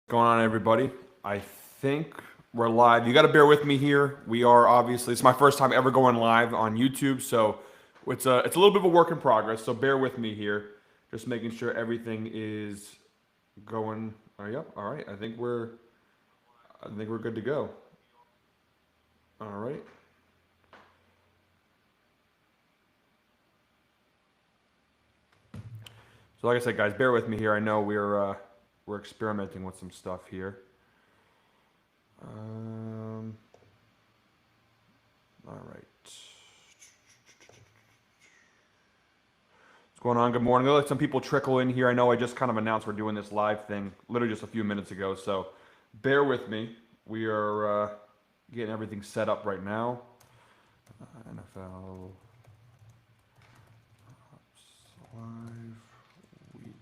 Going on, everybody? I think we're live. You got to bear with me here. We are obviously it's my first time ever going live on YouTube, so it's a little bit of a work in progress. So bear with me here, just making sure everything is going. Oh, yep. All right. I think we're good to go. All right. So like I said, guys, bear with me here. I know we're experimenting with some stuff here. Um. All right. What's going on? Good morning. I'll let some people trickle in here. I know I just kind of announced we're doing this live thing literally just a few minutes ago, so bear with me. We are getting everything set up right now. NFL live week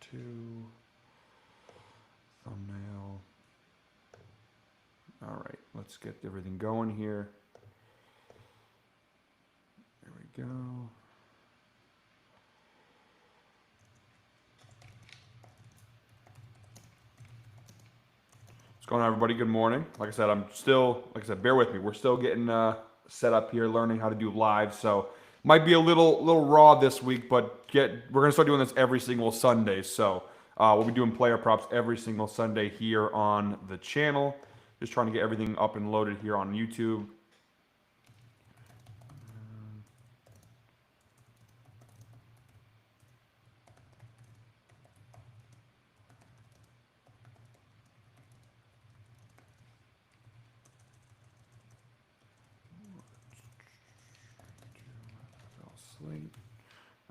two thumbnail. All right, let's get everything going here. There we go. What's going on, everybody? Good morning. Like I said, bear with me. We're still getting set up here, learning how to do live. So might be a little raw this week, but we're gonna start doing this every single Sunday. So we'll be doing player props every single Sunday here on the channel. Just trying to get everything up and loaded here on YouTube. Slate.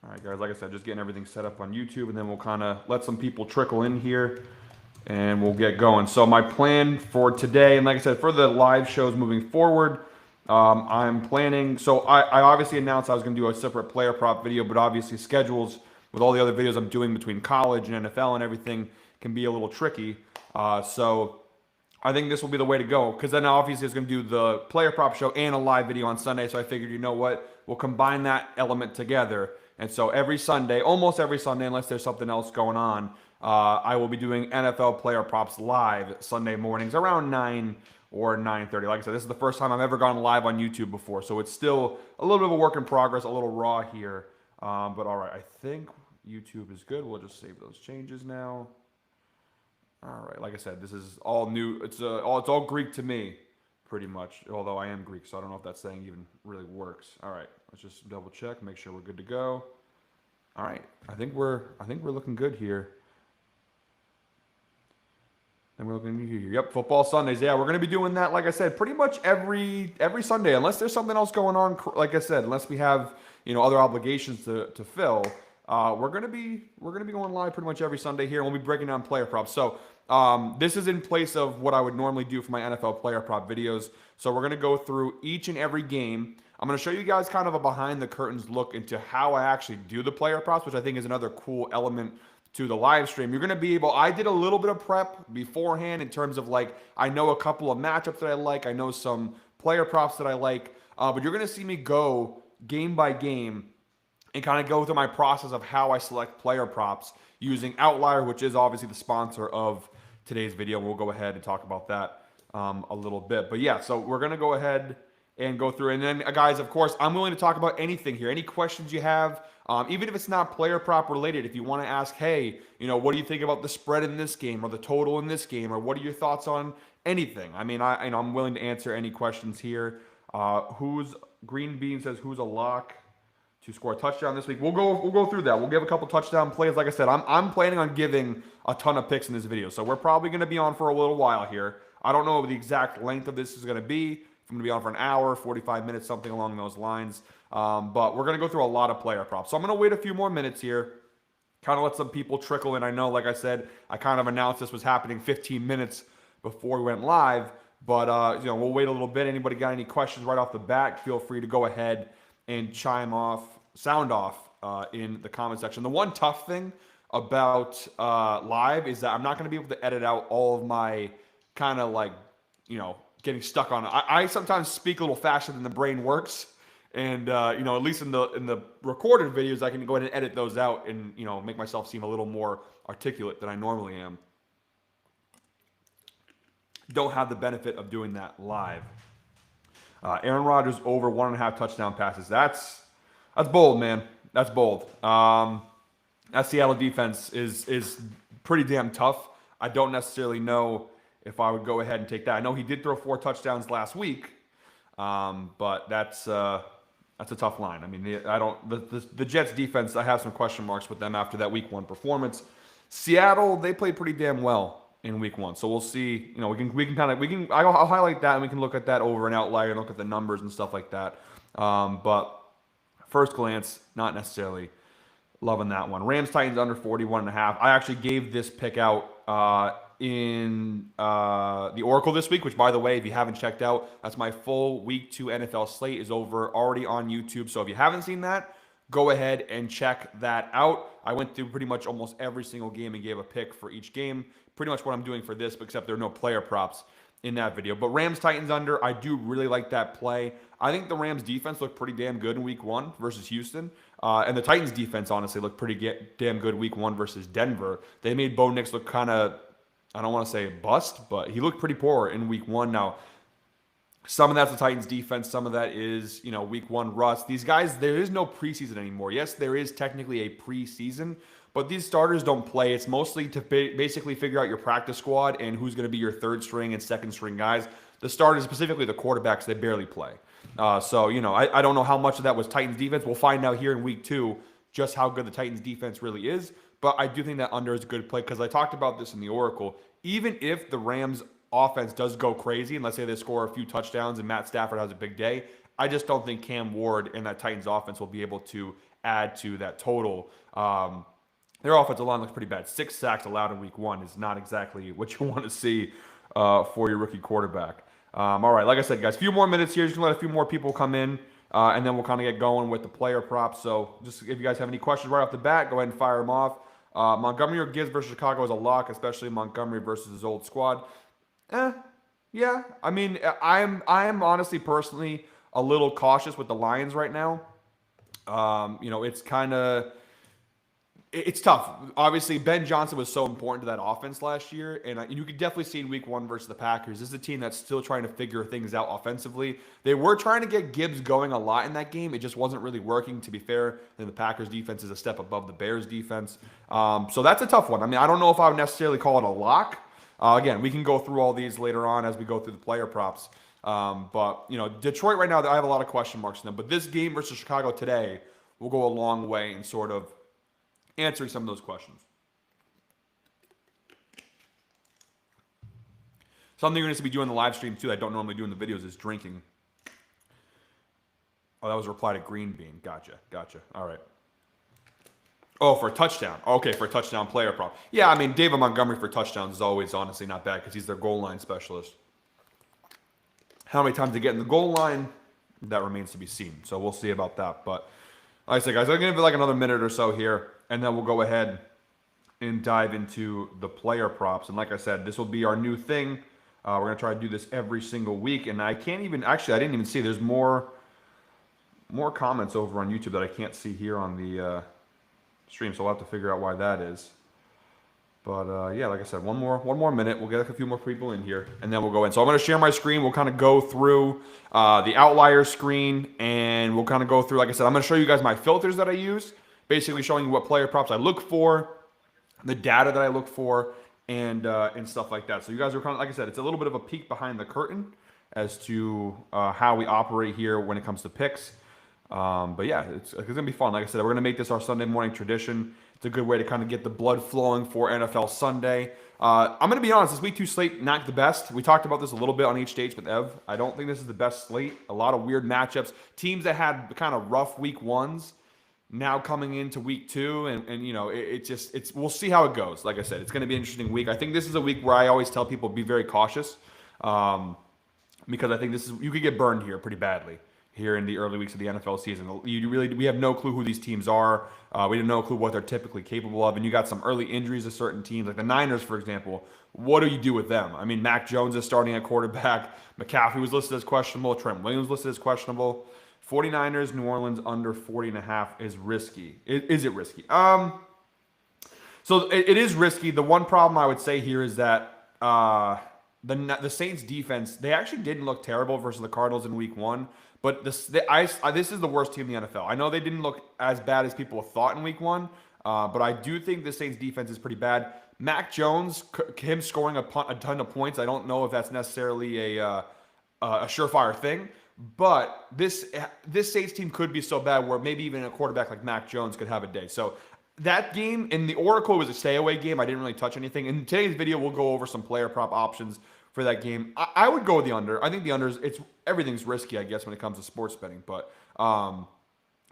All right, guys, like I said, just getting everything set up on YouTube, and then we'll kind of let some people trickle in here, and we'll get going. So my plan for today, and like I said, for the live shows moving forward, I'm planning, so I obviously announced I was going to do a separate player prop video, but obviously schedules with all the other videos I'm doing between college and NFL and everything can be a little tricky. So I think this will be the way to go because then obviously it's going to do the player prop show and a live video on Sunday. So I figured, you know what, we'll combine that element together. And so every Sunday, almost every Sunday, unless there's something else going on, I will be doing NFL player props live Sunday mornings around 9 or 9:30. Like I said, this is the first time I've ever gone live on YouTube before. So it's still a little bit of a work in progress, a little raw here. But all right, I think YouTube is good. We'll just save those changes now. All right, like I said, this is all new. It's all Greek to me, pretty much. Although I am Greek, so I don't know if that saying even really works. All right, let's just double check, make sure we're good to go. All right, I think we're looking good here. And we're looking here. Yep, football Sundays. Yeah, we're gonna be doing that. Like I said, pretty much every Sunday, unless there's something else going on. Like I said, unless we have other obligations to fill. We're gonna be going live pretty much every Sunday here, and we'll be breaking down player props. So this is in place of what I would normally do for my NFL player prop videos. So we're gonna go through each and every game. I'm gonna show you guys kind of a behind the curtains look into how I actually do the player props, which I think is another cool element to the live stream. You're gonna be able. I did a little bit of prep beforehand in terms of like I know a couple of matchups that I like. I know some player props that I like, but you're gonna see me go game by game and kind of go through my process of how I select player props using Outlier, which is obviously the sponsor of today's video. We'll go ahead and talk about that a little bit. But yeah, so we're going to go ahead and go through. And then, guys, of course, I'm willing to talk about anything here. Any questions you have, even if it's not player prop related, if you want to ask, hey, what do you think about the spread in this game or the total in this game, or what are your thoughts on anything? I mean, I'm willing to answer any questions here. Who's Green Bean says, who's a lock to score a touchdown this week? We'll go through that. We'll give a couple touchdown plays. Like I said, I'm planning on giving a ton of picks in this video, so we're probably going to be on for a little while here. I don't know what the exact length of this is going to be. If I'm going to be on for an hour, 45 minutes, something along those lines. But we're going to go through a lot of player props. So I'm going to wait a few more minutes here, kind of let some people trickle in. I know, like I said, I kind of announced this was happening 15 minutes before we went live, but we'll wait a little bit. Anybody got any questions right off the bat, feel free to go ahead and sound off in the comment section. The one tough thing about live is that I'm not going to be able to edit out all of my kind of like, getting stuck on it. I sometimes speak a little faster than the brain works. And, at least in the recorded videos, I can go ahead and edit those out and, make myself seem a little more articulate than I normally am. don't have the benefit of doing that live. Aaron Rodgers over 1.5 touchdown passes. That's bold, man. That's bold. That Seattle defense is pretty damn tough. I don't necessarily know if I would go ahead and take that. I know he did throw 4 touchdowns last week, but that's a tough line. I mean, I don't the Jets defense. I have some question marks with them after that Week 1 performance. Seattle, they played pretty damn well in Week 1, so we'll see. You know, I'll highlight that and we can look at that over an outlier and look at the numbers and stuff like that. But first glance, not necessarily loving that one. Rams Titans under 41.5. I actually gave this pick out in the Oracle this week, which, by the way, if you haven't checked out, that's my full Week 2 NFL slate is over already on YouTube. So if you haven't seen that, go ahead and check that out. I went through pretty much almost every single game and gave a pick for each game. Pretty much what I'm doing for this, except there are no player props in that video. But Rams Titans under, I do really like that play. I think the Rams defense looked pretty damn good in Week 1 versus Houston. And the Titans defense, honestly, looked pretty damn good Week 1 versus Denver. They made Bo Nix look kind of, I don't want to say bust, but he looked pretty poor in Week 1. Now, some of that's the Titans defense. Some of that is, Week 1 rust. These guys, there is no preseason anymore. Yes, there is technically a preseason, but these starters don't play. It's mostly to basically figure out your practice squad and who's going to be your third string and second string guys. The starters, specifically the quarterbacks, they barely play. So, I don't know how much of that was Titans defense. We'll find out here in Week 2 just how good the Titans defense really is. But I do think that under is a good play because I talked about this in the Oracle. Even if the Rams offense does go crazy, and let's say they score a few touchdowns and Matt Stafford has a big day, I just don't think Cam Ward and that Titans offense will be able to add to that total. Their offensive line looks pretty bad. 6 sacks allowed in Week 1 is not exactly what you want to see for your rookie quarterback. All right, like I said, guys, a few more minutes here. Just gonna let a few more people come in, and then we'll kind of get going with the player props. So just if you guys have any questions right off the bat, go ahead and fire them off. Montgomery or Gibbs versus Chicago is a lock, especially Montgomery versus his old squad. Yeah. I mean, I'm honestly, personally, a little cautious with the Lions right now. It's tough. Obviously, Ben Johnson was so important to that offense last year, and you could definitely see in Week 1 versus the Packers. This is a team that's still trying to figure things out offensively. They were trying to get Gibbs going a lot in that game. It just wasn't really working, to be fair. And the Packers defense is a step above the Bears defense. So that's a tough one. I mean, I don't know if I would necessarily call it a lock. Again, we can go through all these later on as we go through the player props. But Detroit right now, I have a lot of question marks in them. But this game versus Chicago today will go a long way in sort of answering some of those questions. Something you're going to be doing in the live stream too that I don't normally do in the videos is drinking. Oh, that was a reply to Green Bean. Gotcha. All right. Oh, for a touchdown. Okay, for a touchdown player prop. Yeah, I mean, David Montgomery for touchdowns is always honestly not bad because he's their goal line specialist. How many times they get in the goal line, that remains to be seen. So we'll see about that. But like I said, guys, I'm going to give it like another minute or so here, and then we'll go ahead and dive into the player props. And like I said, this will be our new thing. We're going to try to do this every single week. And I can't even, actually, I didn't even see, there's more comments over on YouTube that I can't see here on the stream. So we'll have to figure out why that is. But yeah, like I said, one more minute. We'll get a few more people in here, and then we'll go in. So I'm going to share my screen. We'll kind of go through the outlier screen, and we'll kind of go through, like I said, I'm going to show you guys my filters that I use, basically showing you what player props I look for, the data that I look for, and stuff like that. So you guys are kind of, like I said, it's a little bit of a peek behind the curtain as to how we operate here when it comes to picks. But yeah, it's going to be fun. Like I said, we're going to make this our Sunday morning tradition. It's a good way to kind of get the blood flowing for NFL Sunday. I'm going to be honest, this Week 2 slate, not the best. We talked about this a little bit on each stage with Ev. I don't think this is the best slate. A lot of weird matchups. Teams that had kind of rough Week 1s now coming into Week 2. And we'll see how it goes. Like I said, it's going to be an interesting week. I think this is a week where I always tell people be very cautious because I think you could get burned here pretty badly here in the early weeks of the NFL season. We have no clue who these teams are. We have no clue what they're typically capable of. And you got some early injuries to certain teams, like the Niners, for example. What do you do with them? I mean, Mac Jones is starting at quarterback. McCaffrey was listed as questionable. Trent Williams listed as questionable. 49ers, New Orleans under 40.5 is risky. Is it risky? So it is risky. The one problem I would say here is that the Saints defense, they actually didn't look terrible versus the Cardinals in Week 1. But this is the worst team in the NFL. I know they didn't look as bad as people thought in Week 1, but I do think the Saints defense is pretty bad. Mac Jones, him scoring a ton of points, I don't know if that's necessarily a surefire thing. But this Saints team could be so bad where maybe even a quarterback like Mac Jones could have a day. So that game in the Oracle was a stay away game. I didn't really touch anything. In today's video, we'll go over some player prop options for that game. I would go with the under. I think the unders, everything's risky, I guess, when it comes to sports betting. But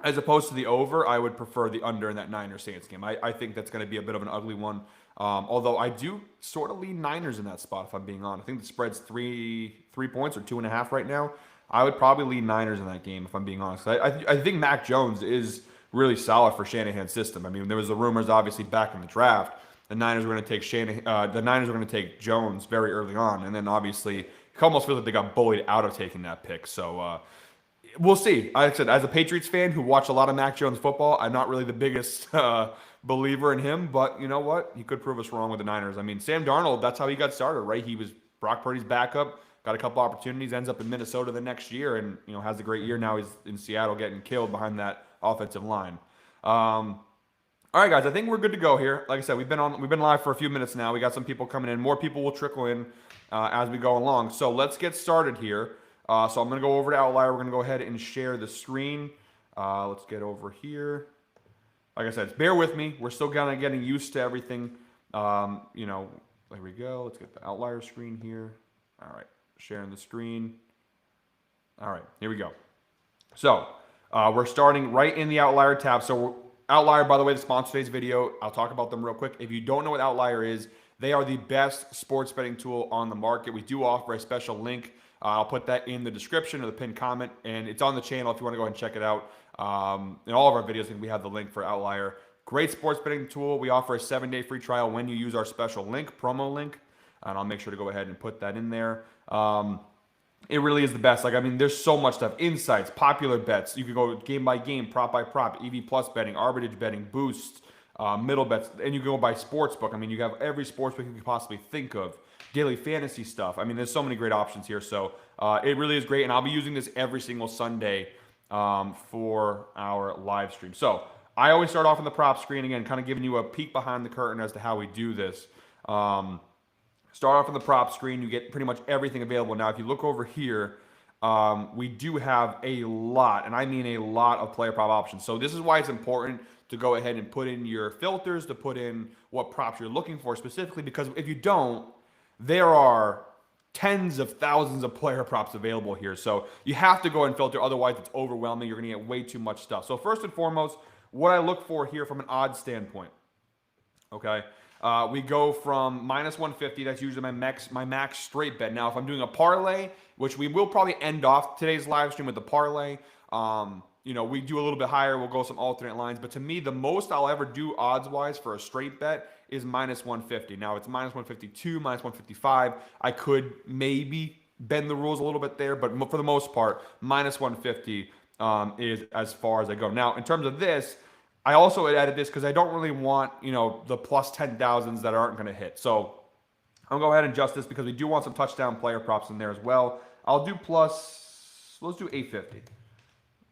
as opposed to the over, I would prefer the under in that Niners Saints game. I think that's going to be a bit of an ugly one. Although I do sort of lean Niners in that spot, if I'm being honest. I think the spread's three points or 2.5 right now. I would probably lean Niners in that game, if I'm being honest. I think Mac Jones is really solid for Shanahan's system. I mean, there was the rumors, obviously, back in the draft. The Niners were going to take the Niners were going to take Jones very early on, and then obviously, it almost feels like they got bullied out of taking that pick. So we'll see. Like I said, as a Patriots fan who watched a lot of Mac Jones football, I'm not really the biggest believer in him, but you know what? He could prove us wrong with the Niners. I mean, Sam Darnold, that's how he got started, right? He was Brock Purdy's backup. Got a couple opportunities, ends up in Minnesota the next year, and has a great year. Now he's in Seattle getting killed behind that offensive line. All right, guys, I think we're good to go here. Like I said, we've been live for a few minutes now. We got some people coming in. More people will trickle in as we go along. So let's get started here. So I'm going to go over to Outlier. We're going to go ahead and share the screen. Let's get over here. Like I said, bear with me. We're still kind of getting used to everything. There we go. Let's get the Outlier screen here. All right. Sharing the screen. All right, here we go. So we're starting right in the Outlier tab. So Outlier, by the way, the sponsor today's video. I'll talk about them real quick. If you don't know what Outlier is, they are the best sports betting tool on the market. We do offer a special link. I'll put that in the description or the pinned comment, and it's on the channel if you want to go ahead and check it out. In all of our videos, I think we have the link for Outlier. Great sports betting tool. We offer a 7-day free trial when you use our special link, promo link. And I'll make sure to go ahead and put that in there. It really is the best. There's so much stuff. Insights, popular bets. You could go game by game, prop by prop, EV plus betting, arbitrage betting, boosts, middle bets. And you can go by sports book. You have every sports book you could possibly think of. Daily fantasy stuff. There's so many great options here. So it really is great. And I'll be using this every single Sunday for our live stream. So I always start off on the prop screen. Again, kind of giving you a peek behind the curtain as to how we do this. Start off on the prop screen. You get pretty much everything available. Now, if you look over here, we do have a lot, and I mean a lot of player prop options. So this is why it's important to go ahead and put in your filters, to put in what props you're looking for specifically, because if you don't, there are tens of thousands of player props available here. So you have to go and filter, otherwise it's overwhelming. You're going to get way too much stuff. So first and foremost, what I look for here from an odds standpoint, okay? We go from -150. That's usually my max straight bet. Now, if I'm doing a parlay, which we will probably end off today's live stream with the parlay, we do a little bit higher. We'll go some alternate lines. But to me, the most I'll ever do odds-wise for a straight bet is -150. Now, it's -152, -155. I could maybe bend the rules a little bit there, but for the most part, -150 is as far as I go. Now, in terms of this, I also added this because I don't really want, the plus 10,000s that aren't going to hit. So I'll go ahead and adjust this because we do want some touchdown player props in there as well. I'll do let's do 850.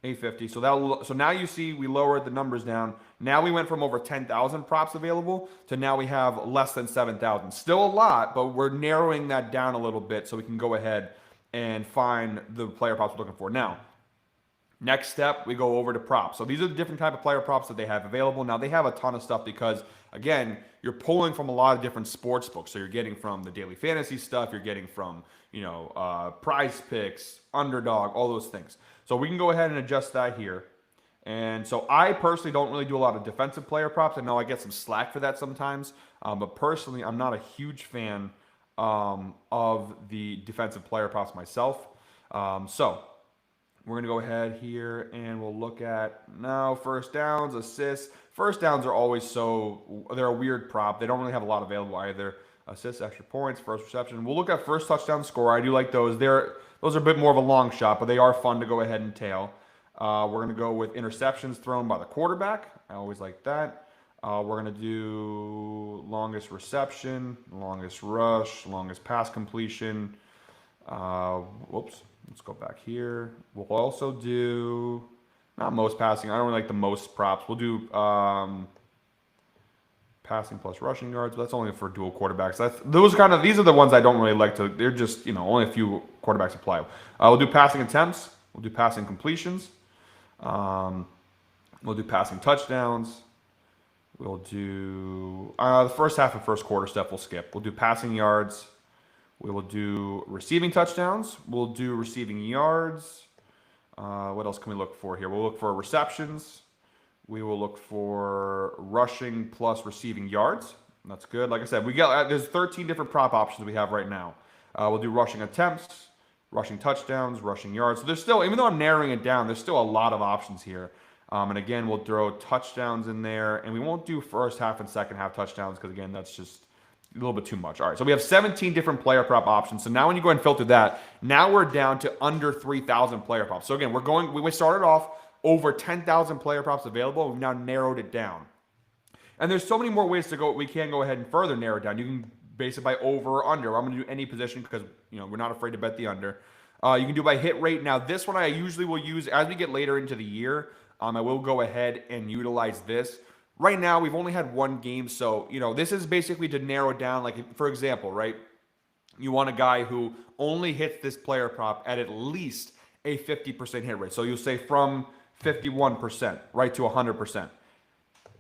850. So now you see we lowered the numbers down. Now we went from over 10,000 props available to now we have less than 7,000. Still a lot, but we're narrowing that down a little bit so we can go ahead and find the player props we're looking for. Now, next step, we go over to props. So these are the different type of player props that they have available. Now, they have a ton of stuff because, again, you're pulling from a lot of different sports books. So you're getting from the daily fantasy stuff. You're getting from, prize picks, underdog, all those things. So we can go ahead and adjust that here. And so I personally don't really do a lot of defensive player props. I know I get some slack for that sometimes. But personally, I'm not a huge fan of the defensive player props myself. So we're going to go ahead here and we'll look at now first downs, assists. First downs are always they're a weird prop. They don't really have a lot available either. Assists, extra points, first reception. We'll look at first touchdown score. I do like those. Those are a bit more of a long shot, but they are fun to go ahead and tail. We're going to go with interceptions thrown by the quarterback. I always like that. We're going to do longest reception, longest rush, longest pass completion. Whoops. Let's go back here. We'll also do, not most passing. I don't really like the most props. We'll do passing plus rushing yards. But that's only for dual quarterbacks. These are the ones I don't really like to. They're just only a few quarterbacks apply. We'll do passing attempts. We'll do passing completions. We'll do passing touchdowns. We'll do the first half and first quarter stuff. We'll skip. We'll do passing yards. We will do receiving touchdowns. We'll do receiving yards. What else can we look for here? We'll look for receptions. We will look for rushing plus receiving yards. That's good. Like I said, there's 13 different prop options we have right now. We'll do rushing attempts, rushing touchdowns, rushing yards. So there's still, even though I'm narrowing it down, there's still a lot of options here. And again, we'll throw touchdowns in there, and we won't do first half and second half touchdowns because, again, that's just a little bit too much. All right, so we have 17 different player prop options. So now when you go ahead and filter that, now we're down to under 3,000 player props. So again, we started off over 10,000 player props available. We've now narrowed it down. And there's so many more ways to go. We can go ahead and further narrow it down. You can base it by over or under. I'm going to do any position because we're not afraid to bet the under. You can do by hit rate. Now, this one I usually will use as we get later into the year. I will go ahead and utilize this. Right now, we've only had one game, so this is basically to narrow it down. Like, for example, right? You want a guy who only hits this player prop at least a 50% hit rate. So you'll say from 51%, right, to 100%.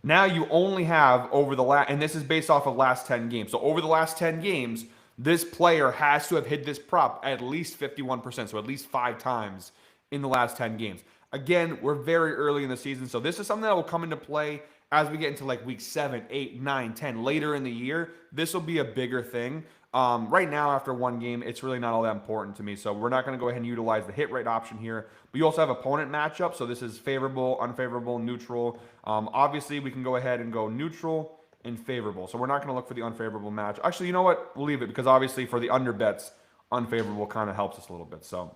Now you only have over the last, and this is based off of last 10 games. So over the last 10 games, this player has to have hit this prop at least 51%, so at least 5 times in the last 10 games. Again, we're very early in the season, so this is something that will come into play as we get into like week 7, 8, 9, 10, later in the year. This will be a bigger thing. Right now, after one game, it's really not all that important to me, so we're not going to go ahead and utilize the hit rate option here. But you also have opponent matchup, so this is favorable, unfavorable, neutral. Obviously, we can go ahead and go neutral and favorable, so we're not going to look for the unfavorable match. Actually, you know what? We'll leave it because obviously for the under bets, unfavorable kind of helps us a little bit. So,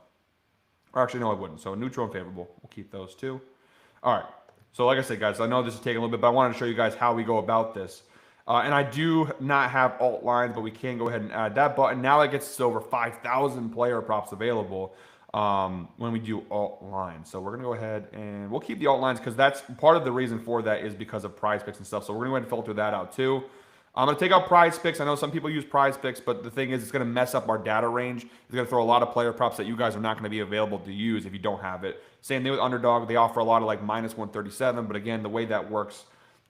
or actually, no, I wouldn't. So neutral and favorable, we'll keep those two. All right. So like I said, guys, I know this is taking a little bit, but I wanted to show you guys how we go about this. And I do not have alt lines, but we can go ahead and add that button. Now it gets to over 5,000 player props available when we do alt lines. So we're going to go ahead and we'll keep the alt lines because that's part of the reason for that is because of prize picks and stuff. So we're going to go ahead and filter that out too. I'm going to take out prize picks. I know some people use prize picks, but the thing is it's going to mess up our data range. It's going to throw a lot of player props that you guys are not going to be available to use if you don't have it. Same thing with Underdog. They offer a lot of like minus 137, but again, the way that works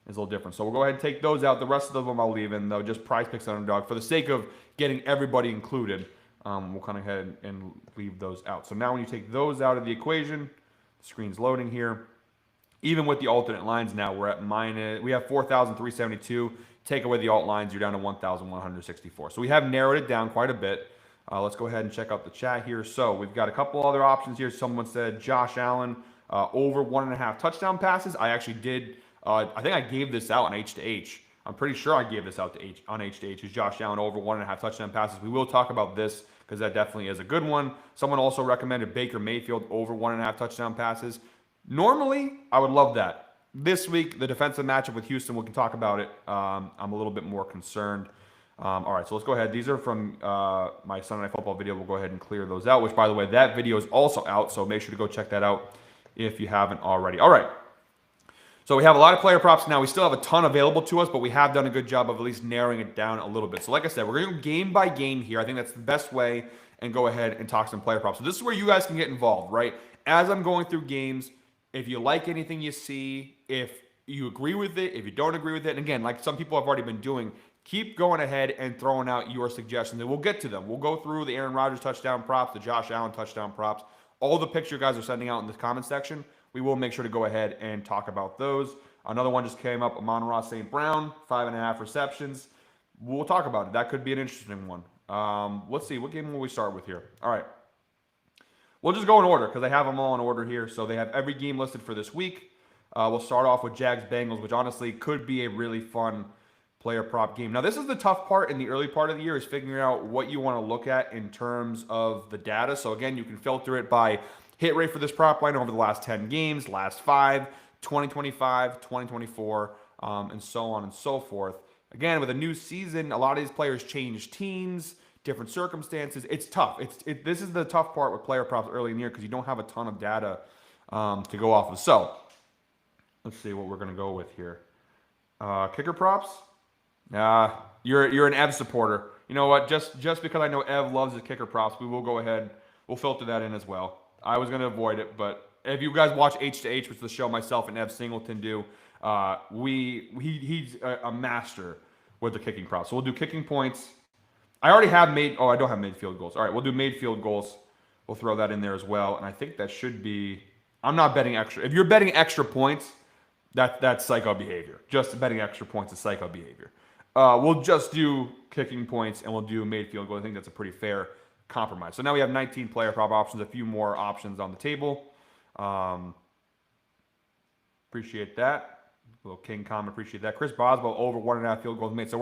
is a little different. So we'll go ahead and take those out. The rest of them I'll leave in, though, just prize picks and Underdog. For the sake of getting everybody included, we'll kind of head and leave those out. So now when you take those out of the equation, the screen's loading here. Even with the alternate lines now, we're at we have 4,372. Take away the alt lines, you're down to 1,164. So we have narrowed it down quite a bit. Let's go ahead and check out the chat here. So we've got a couple other options here. Someone said Josh Allen over 1.5 touchdown passes. I actually did. I think I gave this out on H2H. I'm pretty sure I gave this out on H2H. Is Josh Allen over 1.5 touchdown passes? We will talk about this because that definitely is a good one. Someone also recommended Baker Mayfield over 1.5 touchdown passes. Normally, I would love that. This week, the defensive matchup with Houston, we can talk about it. I'm a little bit more concerned. All right, so let's go ahead. These are from my Sunday Night Football video. We'll go ahead and clear those out, which, by the way, that video is also out, so make sure to go check that out if you haven't already. All right, so we have a lot of player props now. We still have a ton available to us, but we have done a good job of at least narrowing it down a little bit. So like I said, we're going to go game by game here. I think that's the best way, and go ahead and talk some player props. So this is where you guys can get involved, right? As I'm going through games, if you like anything you see, if you agree with it, if you don't agree with it, and again, like some people have already been doing, keep going ahead and throwing out your suggestions, and we'll get to them. We'll go through the Aaron Rodgers touchdown props, the Josh Allen touchdown props, all the picks you guys are sending out in the comment section. We will make sure to go ahead and talk about those. Another one just came up, Amon-Ra St. Brown, 5.5 receptions. We'll talk about it. That could be an interesting one. Let's see. What game will we start with here? All right. We'll just go in order because I have them all in order here. So they have every game listed for this week. We'll start off with Jags-Bengals, which honestly could be a really fun player prop game. Now, this is the tough part in the early part of the year is figuring out what you want to look at in terms of the data. So, again, you can filter it by hit rate for this prop line over the last 10 games, last 5, 2025, 2024. and so on and so forth. Again, with a new season, a lot of these players change teams, different circumstances. It's tough. This is the tough part with player props early in the year because you don't have a ton of data to go off of. So let's see what we're going to go with here. Kicker props. You're an Ev supporter. You know what? Just because I know Ev loves his kicker props, we will go ahead. We'll filter that in as well. I was going to avoid it, but if you guys watch H to H, which is the show myself and Ev Singleton do, he's a master with the kicking props. So we'll do kicking points. I already have made. Oh, I don't have made field goals. All right, we'll do made field goals. We'll throw that in there as well. And I think that should be. I'm not betting extra. If you're betting extra points, that's psycho behavior. Just betting extra points is psycho behavior. We'll just do kicking points and we'll do made field goal. I think that's a pretty fair compromise. So now we have 19 player prop options, a few more options on the table. Appreciate that. Little King comment, appreciate that. Chris Boswell over 1.5 field goals made. So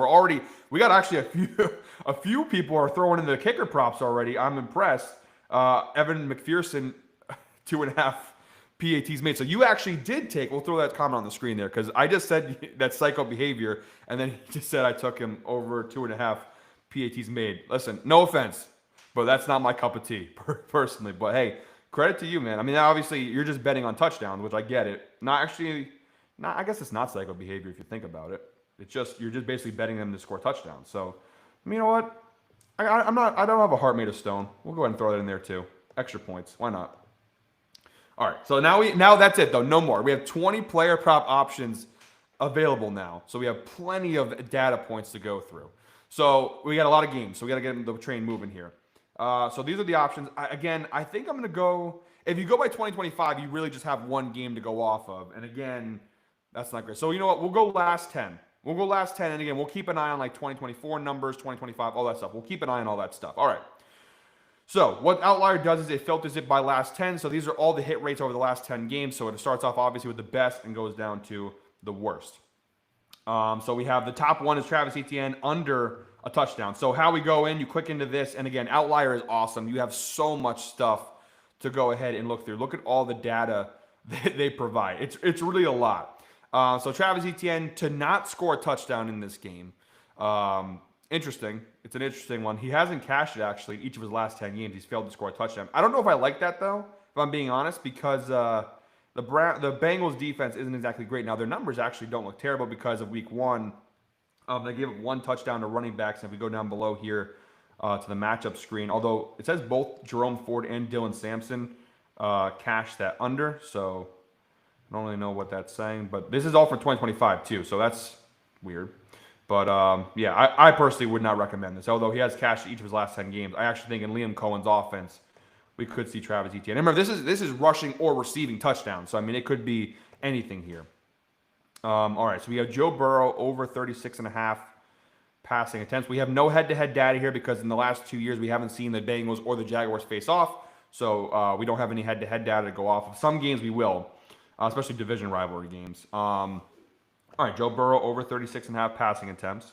we got actually a few people are throwing in the kicker props already. I'm impressed. Evan McPherson, 2.5 PATs made. So you actually did take, we'll throw that comment on the screen there because I just said that psycho behavior and then he just said I took him over 2.5 PATs made. Listen, no offense, but that's not my cup of tea personally. But hey, credit to you, man. I mean, obviously you're just betting on touchdowns, which I get it. I guess it's not psycho behavior if you think about it. You're just basically betting them to score touchdowns. So, I mean, you know what? I don't have a heart made of stone. We'll go ahead and throw that in there too. Extra points. Why not? All right. So now that's it though. No more. We have 20 player prop options available now. So we have plenty of data points to go through. So we got a lot of games. So we got to get the train moving here. So these are the options. I think I'm going to go. If you go by 2025, you really just have one game to go off of. And again, that's not great. So you know what? We'll go last 10. And again, we'll keep an eye on like 2024 numbers, 2025, all that stuff. We'll keep an eye on all that stuff. All right. So what Outlier does is it filters it by last 10. So these are all the hit rates over the last 10 games. So it starts off obviously with the best and goes down to the worst. So we have the top one is Travis Etienne under a touchdown. So how we go in, you click into this. And again, Outlier is awesome. You have so much stuff to go ahead and look through. Look at all the data that they provide. It's really a lot. So Travis Etienne to not score a touchdown in this game. Interesting. It's an interesting one. He hasn't cashed it actually. Each of his last 10 games, he's failed to score a touchdown. I don't know if I like that though, if I'm being honest, because the Bengals defense isn't exactly great. Now their numbers actually don't look terrible because of week 1. They gave up 1 touchdown to running backs. And if we go down below here to the matchup screen, although it says both Jerome Ford and Dylan Sampson cashed that under, so I don't really know what that's saying, but this is all for 2025 too, so that's weird. But yeah, I personally would not recommend this. Although he has cashed each of his last 10 games, I actually think in Liam Cohen's offense, we could see Travis Etienne. And remember, this is rushing or receiving touchdowns, so I mean it could be anything here. All right, so we have Joe Burrow over 36.5 passing attempts. We have no head-to-head data here because in the last 2 years we haven't seen the Bengals or the Jaguars face off, so we don't have any head-to-head data to go off of. Some games we will. Especially division rivalry games. All right, Joe Burrow over 36.5 passing attempts.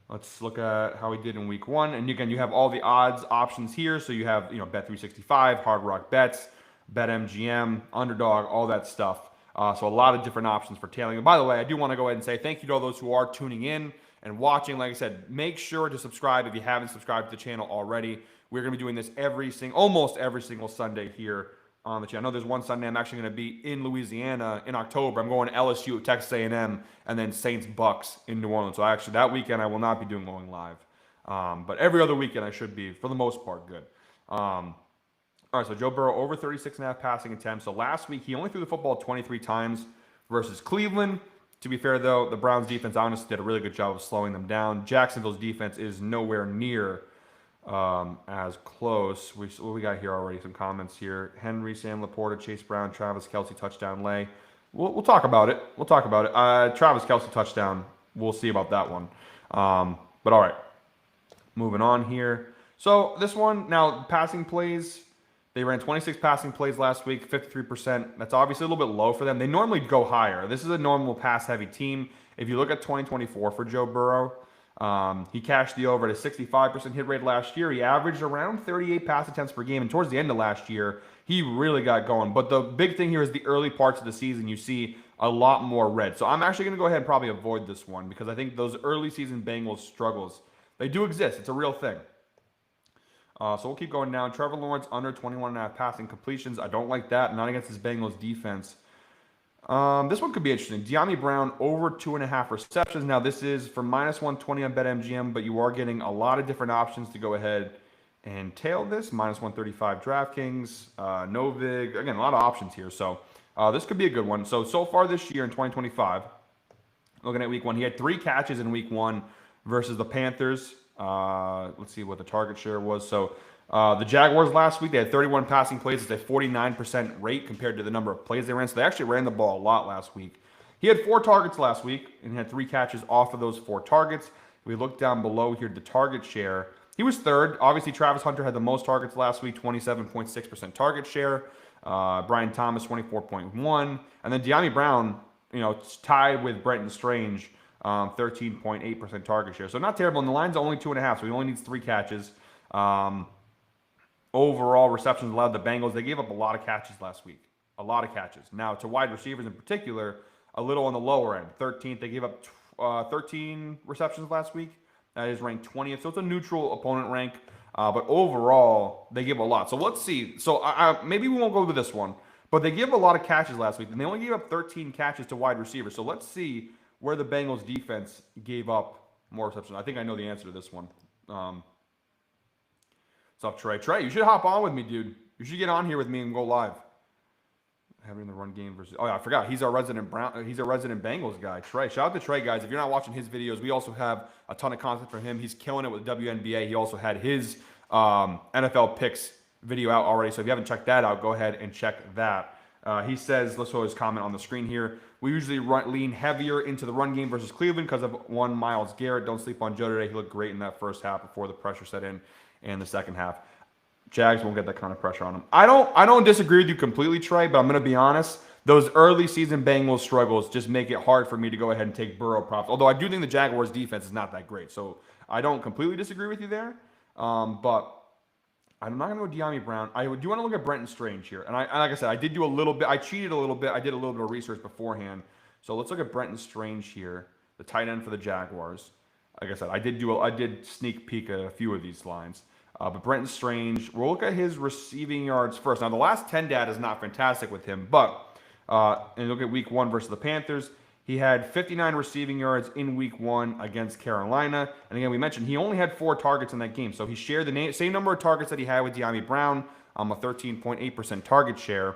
Let's look at how he did in week 1. And again, you have all the odds options here. So you have, Bet365, Hard Rock Bets, BetMGM, Underdog, all that stuff. So a lot of different options for tailing. And by the way, I do want to go ahead and say thank you to all those who are tuning in and watching. Like I said, make sure to subscribe if you haven't subscribed to the channel already. We're going to be doing this almost every single Sunday here on the channel. I know there's one Sunday I'm actually going to be in Louisiana in October. I'm going to LSU, Texas A&M, and then Saints Bucks in New Orleans. So actually that weekend I will not be going live. But every other weekend I should be, for the most part, good. All right, so Joe Burrow over 36.5 passing attempts. So last week he only threw the football 23 times versus Cleveland. To be fair, though, the Browns defense honestly did a really good job of slowing them down. Jacksonville's defense is nowhere near as close. What we got here already? Some comments here. Henry, Sam Laporta, Chase Brown, Travis Kelce touchdown lay. We'll talk about it. Travis Kelce touchdown. We'll see about that one. But all right, moving on here. So this one now passing plays. They ran 26 passing plays last week, 53%. That's obviously a little bit low for them. They normally go higher. This is a normal pass-heavy team. If you look at 2024 for Joe Burrow, he cashed the over at a 65% hit rate last year. He averaged around 38 pass attempts per game, and towards the end of last year, he really got going. But the big thing here is the early parts of the season. You see a lot more red. So I'm actually going to go ahead and probably avoid this one because I think those early season Bengals struggles, they do exist. It's a real thing. So we'll keep going down. Trevor Lawrence under 21.5 passing completions. I don't like that. Not against this Bengals defense. This one could be interesting. De'Ami Brown over 2.5 receptions. Now this is for -120 on BetMGM, but you are getting a lot of different options to go ahead and tail this. -135 DraftKings, Novig. Again, a lot of options here. So this could be a good one. So far this year in 2025, looking at week 1, he had 3 catches in week 1 versus the Panthers. Let's see what the target share was. So the Jaguars last week, they had 31 passing plays. It's a 49% rate compared to the number of plays they ran. So they actually ran the ball a lot last week. He had 4 targets last week and had 3 catches off of those 4 targets. We look down below here, the target share. He was third. Obviously, Travis Hunter had the most targets last week, 27.6% target share. Brian Thomas, 24.1. And then De'Ami Brown, tied with Brenton Strange, 13.8% target share. So not terrible. And the line's only 2.5, so he only needs 3 catches. Overall receptions allowed the Bengals. They gave up a lot of catches last week. A lot of catches. Now, to wide receivers in particular, a little on the lower end. 13th. They gave up 13 receptions last week. That is ranked 20th. So it's a neutral opponent rank. But overall, they give a lot. So let's see. So maybe we won't go to this one. But they give a lot of catches last week. And they only gave up 13 catches to wide receivers. So let's see where the Bengals defense gave up more receptions. I think I know the answer to this one. What's up, Trey? Trey, you should hop on with me, dude. You should get on here with me and go live. Having the run game versus... Oh, yeah, I forgot. He's our resident Bengals guy. Trey. Shout out to Trey, guys. If you're not watching his videos, we also have a ton of content for him. He's killing it with WNBA. He also had his NFL picks video out already. So if you haven't checked that out, go ahead and check that. He says, let's show his comment on the screen here. We usually lean heavier into the run game versus Cleveland because of one Myles Garrett. Don't sleep on Joe today. He looked great in that first half before the pressure set in the second half. Jags won't get that kind of pressure on them. I don't disagree with you completely, Trey, but I'm going to be honest. Those early season Bengals struggles just make it hard for me to go ahead and take Burrow props. Although I do think the Jaguars defense is not that great. So I don't completely disagree with you there. But I'm not going to go De'Ami Brown. I do want to look at Brenton Strange here. And like I said, I did do a little bit. I cheated a little bit. I did a little bit of research beforehand. So let's look at Brenton Strange here, the tight end for the Jaguars. Like I said, I did sneak peek at a few of these lines. But Brenton Strange, we'll look at his receiving yards first. Now, the last 10 data is not fantastic with him, but and look at week 1 versus the Panthers. He had 59 receiving yards in week 1 against Carolina. And again, we mentioned he only had 4 targets in that game. So he shared the same number of targets that he had with De'Ami Brown, a 13.8% target share.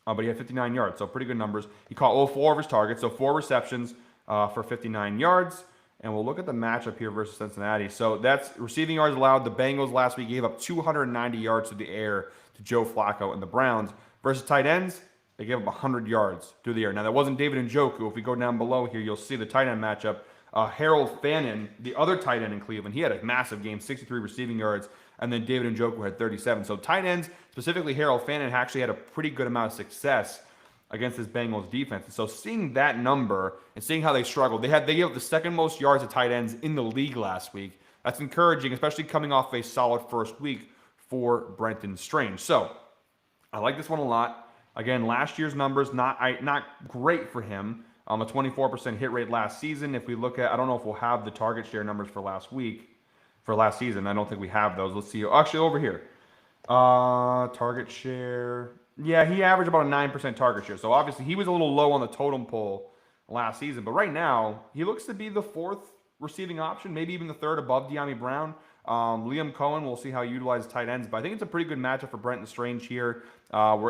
But he had 59 yards, so pretty good numbers. He caught all 4 of his targets, so 4 receptions for 59 yards. And we'll look at the matchup here versus Cincinnati. So that's receiving yards allowed. The Bengals last week gave up 290 yards through the air to Joe Flacco and the Browns. Versus tight ends, they gave up 100 yards through the air. Now, that wasn't David Njoku. If we go down below here, you'll see the tight end matchup. Harold Fannin, the other tight end in Cleveland, he had a massive game, 63 receiving yards. And then David Njoku had 37. So tight ends, specifically Harold Fannin, actually had a pretty good amount of success against this Bengals defense. And so seeing that number and seeing how they struggled, they gave up the second most yards of tight ends in the league last week. That's encouraging, especially coming off a solid first week for Brenton Strange. So I like this one a lot. Again, last year's numbers, not great for him. A 24% hit rate last season. If we look at, I don't know if we'll have the target share numbers for last season. I don't think we have those. Let's see. Actually, over here. Target share. Yeah, he averaged about a 9% target share. So obviously he was a little low on the totem pole last season. But right now, he looks to be the 4th receiving option, maybe even the 3rd above De'Ami Brown. Liam Cohen, we'll see how he utilizes tight ends. But I think it's a pretty good matchup for Brenton Strange here.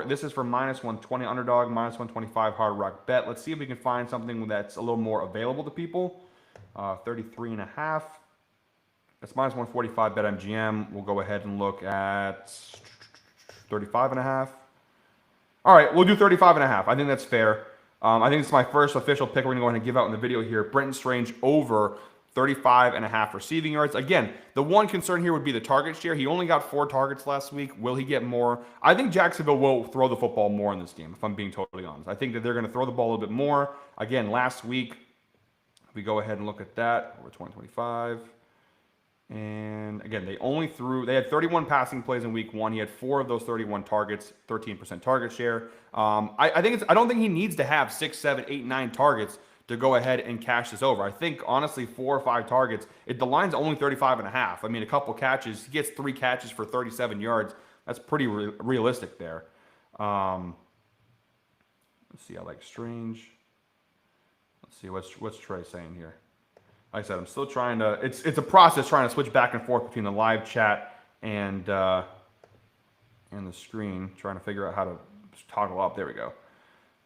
This is for -120 underdog, -125 hard rock bet. Let's see if we can find something that's a little more available to people. 33.5. That's -145 bet MGM. We'll go ahead and look at 35.5. All right, we'll do 35.5. I think that's fair. I think it's my first official pick we're going to go ahead and give out in the video here. Brenton Strange over 35.5 receiving yards. Again, the one concern here would be the target share. He only got 4 targets last week. Will he get more? I think Jacksonville will throw the football more in this game, if I'm being totally honest. I think that they're going to throw the ball a little bit more. Again, last week, if we go ahead and look at that, over 2025. And again, they had 31 passing plays in week 1. He had 4 of those 31 targets, 13% target share. I don't think he needs to have 6, 7, 8, 9 targets to go ahead and cash this over. I think honestly 4 or 5 targets. The line's only 35.5. I mean, a couple catches. He gets 3 catches for 37 yards. That's pretty realistic there. Let's see. I like Strange. Let's see what's Trey saying here. Like I said, I'm still trying to. It's a process trying to switch back and forth between the live chat and the screen, trying to figure out how to toggle up. There we go.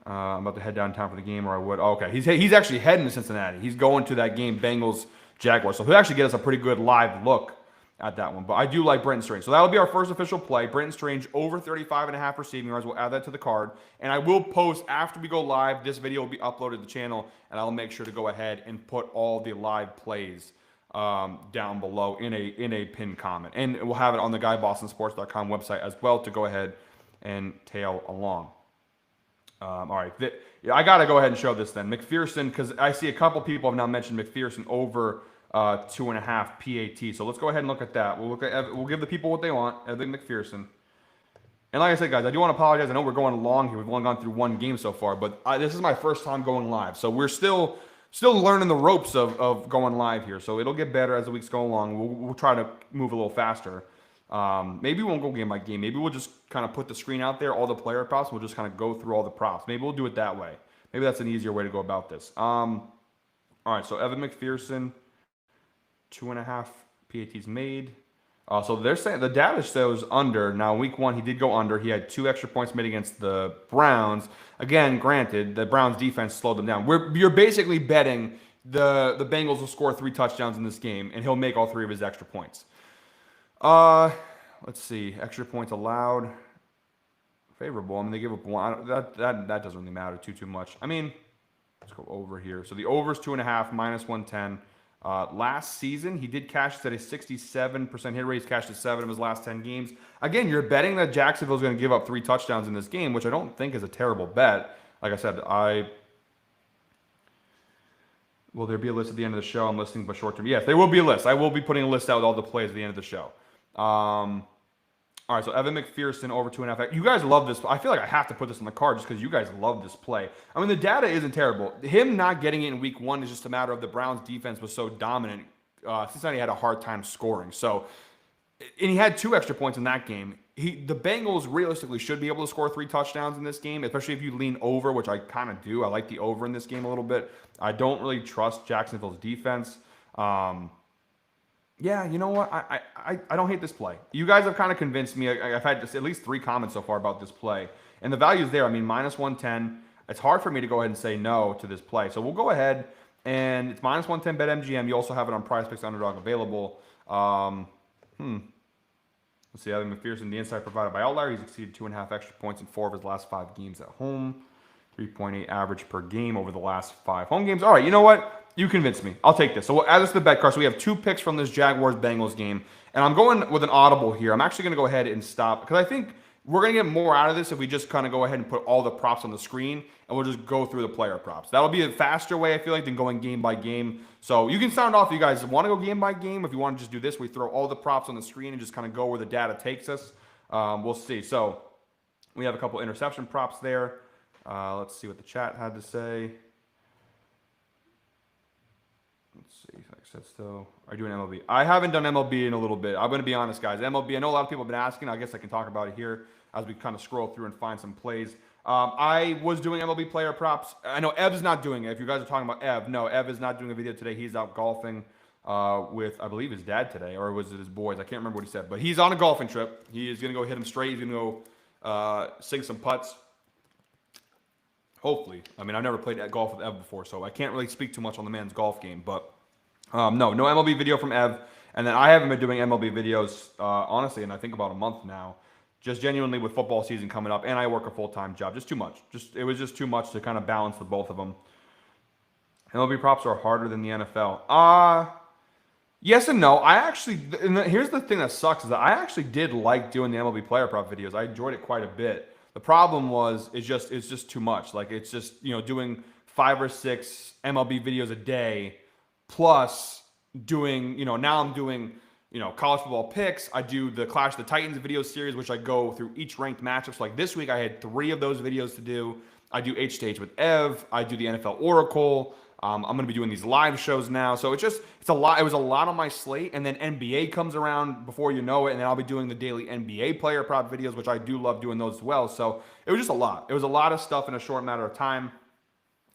I'm about to head downtown for the game, or I would. Oh, okay, he's actually heading to Cincinnati. He's going to that game, Bengals Jaguars. So he'll actually get us a pretty good live look at that one. But I do like Brenton Strange. So that'll be our first official play. Brenton Strange over 35.5 receiving yards. We'll add that to the card. And I will post after we go live. This video will be uploaded to the channel, and I'll make sure to go ahead and put all the live plays down below in a pinned comment. And we'll have it on the GuyBostonSports.com website as well to go ahead and tail along. All right. I got to go ahead and show this then. McPherson, because I see a couple people have now mentioned McPherson over 2.5 PAT. So let's go ahead and look at that. We'll give the people what they want. Evan McPherson. And like I said, guys, I do want to apologize. I know we're going long here. We've only gone through one game so far, but this is my first time going live. So we're still learning the ropes of going live here. So it'll get better as the weeks go along. We'll try to move a little faster. Maybe we won't go game by game. Maybe we'll just kind of put the screen out there, all the player props, and we'll just kind of go through all the props. Maybe we'll do it that way. Maybe that's an easier way to go about this. All right, so Evan McPherson, 2.5 PATs made. So they're saying the data shows under. Now, week 1, he did go under. He had 2 extra points made against the Browns. Again, granted, the Browns defense slowed them down. You're basically betting the Bengals will score 3 touchdowns in this game, and he'll make all 3 of his extra points. Let's see. Extra points allowed. Favorable. I mean, they give up 1. That doesn't really matter too much. I mean, let's go over here. So the over's 2.5, minus 110. Last season, he did cash this at a 67% hit rate. He's cashed at 7 of his last 10 games. Again, you're betting that Jacksonville's going to give up 3 touchdowns in this game, which I don't think is a terrible bet. Like I said, will there be a list at the end of the show? I'm listening, but short term. Yes, there will be a list. I will be putting a list out with all the plays at the end of the show. All right, so Evan McPherson over 2.5. You guys love this. I feel like I have to put this on the card just because you guys love this play. I mean, the data isn't terrible. Him not getting it in week 1 is just a matter of the Browns' defense was so dominant. Cincinnati had a hard time scoring. So, and he had 2 extra points in that game. The Bengals realistically should be able to score 3 touchdowns in this game, especially if you lean over, which I kind of do. I like the over in this game a little bit. I don't really trust Jacksonville's defense. Yeah, you know what? I don't hate this play. You guys have kind of convinced me. I've had at least 3 comments so far about this play. And the value's there. I mean, minus 110. It's hard for me to go ahead and say no to this play. So we'll go ahead, and it's minus 110 BetMGM. You also have it on PrizePicks Underdog available. Let's see, Evan McPherson, the insight provided by Outlier. He's exceeded 2.5 extra points in 4 of his last 5 games at home. 3.8 average per game over the last 5 home games. All right, you know what? You convinced me. I'll take this. So we'll add this to the bet card. So we have 2 picks from this Jaguars-Bengals game. And I'm going with an audible here. I'm actually going to go ahead and stop because I think we're going to get more out of this if we just kind of go ahead and put all the props on the screen and we'll just go through the player props. That'll be a faster way, I feel like, than going game by game. So you can sound off if you guys want to go game by game. If you want to just do this, we throw all the props on the screen and just kind of go where the data takes us. We'll see. So we have a couple interception props there. Let's see what the chat had to say. Let's see. Like I said, still, are you doing MLB? I haven't done MLB in a little bit. I'm going to be honest, guys. MLB, I know a lot of people have been asking. I guess I can talk about it here as we kind of scroll through and find some plays. I was doing MLB player props. I know Ev's not doing it. If you guys are talking about Ev, no, Ev is not doing a video today. He's out golfing with, I believe, his dad today, or was it his boys? I can't remember what he said, but he's on a golfing trip. He is going to go hit him straight. He's going to go sink some putts. Hopefully. I mean, I've never played golf with Ev before, so I can't really speak too much on the man's golf game. But no MLB video from Ev. And then I haven't been doing MLB videos, honestly, in I think about a month now. Just genuinely with football season coming up, and I work a full-time job. Just too much. It was just too much to kind of balance the both of them. MLB props are harder than the NFL. Yes and no. Here's the thing that sucks is that I actually did like doing the MLB player prop videos. I enjoyed it quite a bit. The problem was it's just too much. Like it's just, doing 5 or 6 MLB videos a day plus doing, now I'm doing college football picks. I do the Clash of the Titans video series, which I go through each ranked matchup. So like this week, I had 3 of those videos to do. I do H Stage with Ev. I do the NFL Oracle. I'm going to be doing these live shows now. So it's a lot. It was a lot on my slate. And then NBA comes around before you know it. And then I'll be doing the daily NBA player prop videos, which I do love doing those as well. So it was just a lot. It was a lot of stuff in a short matter of time.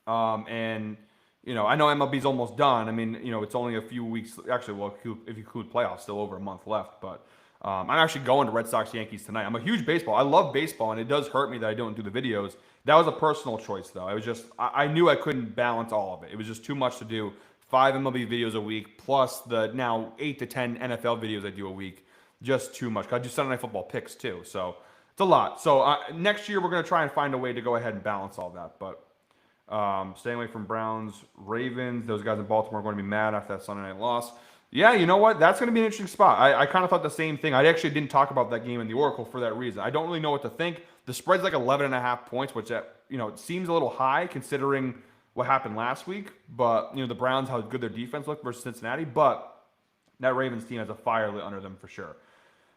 I know MLB's almost done. I mean, it's only a few weeks. Actually, well, if you include playoffs, still over a month left. But I'm actually going to Red Sox Yankees tonight. I'm a huge baseball. I love baseball, and it does hurt me that I don't do the videos. That was a personal choice, though. It was just I knew I couldn't balance all of it. It was just too much to do. 5 MLB videos a week plus the now 8 to 10 NFL videos I do a week. Just too much. I do Sunday Night Football picks too, so it's a lot. So next year we're going to try and find a way to go ahead and balance all that, but. Staying away from Browns, Ravens. Those guys in Baltimore are going to be mad after that Sunday night loss. Yeah, you know what? That's going to be an interesting spot. I kind of thought the same thing. I actually didn't talk about that game in the Oracle for that reason. I don't really know what to think. The spread's like 11.5 points, which it seems a little high considering what happened last week. But the Browns, how good their defense looked versus Cincinnati. But that Ravens team has a fire lit under them for sure.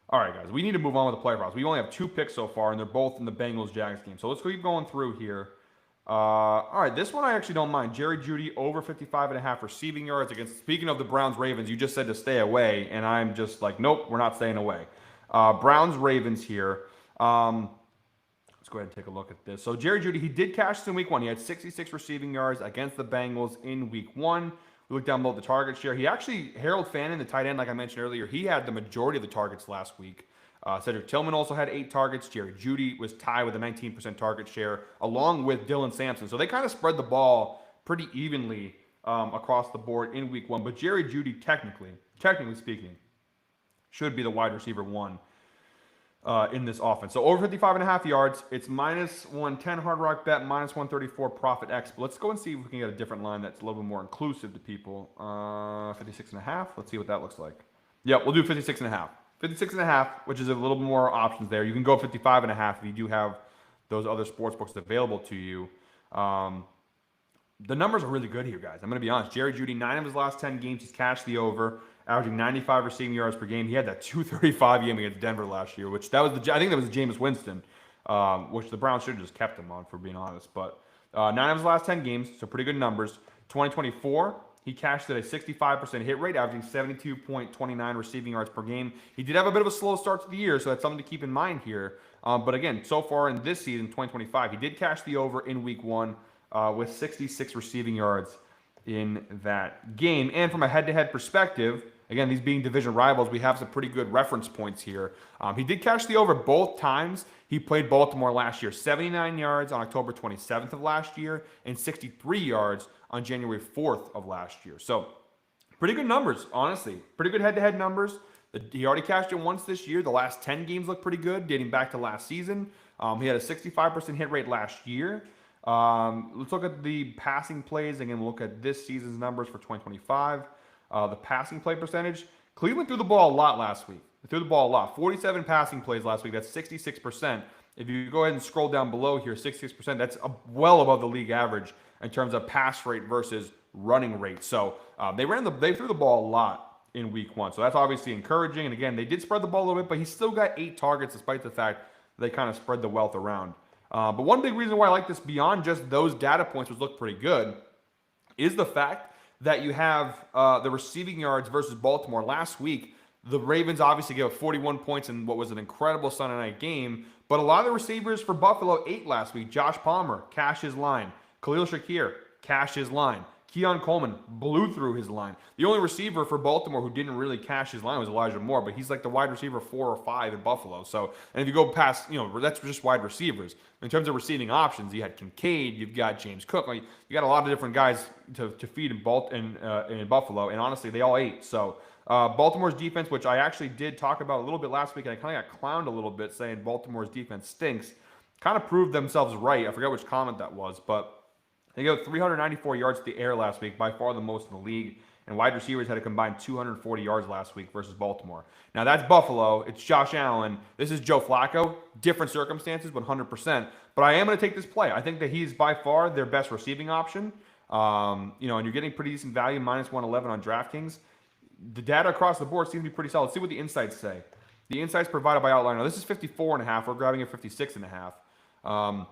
All right, guys, we need to move on with the player props. We only have 2 picks so far, and they're both in the Bengals-Jags game. So let's keep going through here. All right, this one I actually don't mind. Jerry Jeudy over 55.5 receiving yards against. Speaking of the Browns Ravens, you just said to stay away, and I'm just like, nope, we're not staying away. Browns Ravens here. Let's go ahead and take a look at this. So Jerry Jeudy, he did cash this in week 1. He had 66 receiving yards against the Bengals in week 1. We look down below the target share. He actually, Harold Fannin, the tight end, like I mentioned earlier, he had the majority of the targets last week. Cedric Tillman also had 8 targets. Jerry Jeudy was tied with a 19% target share, along with Dylan Sampson. So they kind of spread the ball pretty evenly across the board in week 1. But Jerry Jeudy, technically speaking, should be the wide receiver 1 in this offense. So over 55.5 yards, it's minus 110 Hard Rock bet, minus 134 Profit X. But let's go and see if we can get a different line that's a little bit more inclusive to people. 56.5. Let's see what that looks like. Yep, we'll do 56.5. 56.5, which is a little bit more options there. You can go 55.5 if you do have those other sports books available to you. The numbers are really good here, guys. I'm going to be honest. Jerry Jeudy, 9 of his last 10 games, he's cashed the over, averaging 95 receiving yards per game. He had that 235 game against Denver last year, which I think that was Jameis Winston, which the Browns should have just kept him on, for being honest. But 9 of his last 10 games, so pretty good numbers. 2024. He cashed at a 65% hit rate, averaging 72.29 receiving yards per game. He did have a bit of a slow start to the year, so that's something to keep in mind here. But again, so far in this season, 2025, he did cash the over in week 1 with 66 receiving yards in that game. And from a head-to-head perspective, again, these being division rivals, we have some pretty good reference points here. He did cash the over both times he played Baltimore last year. 79 yards on October 27th of last year and 63 yards on January 4th of last year. So pretty good numbers, honestly. Pretty good head-to-head numbers. He already cashed it once this year. The last 10 games look pretty good, dating back to last season. He had a 65% hit rate last year. Let's look at the passing plays. Again, we'll look at this season's numbers for 2025. The passing play percentage. Cleveland threw the ball a lot last week. They threw the ball a lot. 47 passing plays last week. That's 66%. If you go ahead and scroll down below here, 66%, that's well above the league average in terms of pass rate versus running rate. So they threw the ball a lot in week 1. So that's obviously encouraging. And again, they did spread the ball a little bit, but he still got 8 targets despite the fact they kind of spread the wealth around. But one big reason why I like this beyond just those data points, which look pretty good, is the fact that you have the receiving yards versus Baltimore. Last week, the Ravens obviously gave up 41 points in what was an incredible Sunday night game, but a lot of the receivers for Buffalo ate last week. Josh Palmer, cashed his line. Khalil Shakir, cashed his line. Keon Coleman blew through his line. The only receiver for Baltimore who didn't really cash his line was Elijah Moore, but he's like the wide receiver 4 or 5 in Buffalo. So, and if you go past, that's just wide receivers. In terms of receiving options, you had Kincaid, you've got James Cook, you got a lot of different guys to feed in Buffalo, and honestly, they all ate. So, Baltimore's defense, which I actually did talk about a little bit last week, and I kind of got clowned a little bit saying Baltimore's defense stinks, kind of proved themselves right. I forgot which comment that was, but they got 394 yards to the air last week, by far the most in the league. And wide receivers had a combined 240 yards last week versus Baltimore. Now, that's Buffalo. It's Josh Allen. This is Joe Flacco. Different circumstances, 100%. But I am going to take this play. I think that he's by far their best receiving option. And you're getting pretty decent value, minus 111 on DraftKings. the data across the board seems to be pretty solid. Let's see what the insights say. The insights provided by Outline. Now, this is 54.5. We're grabbing it 56.5.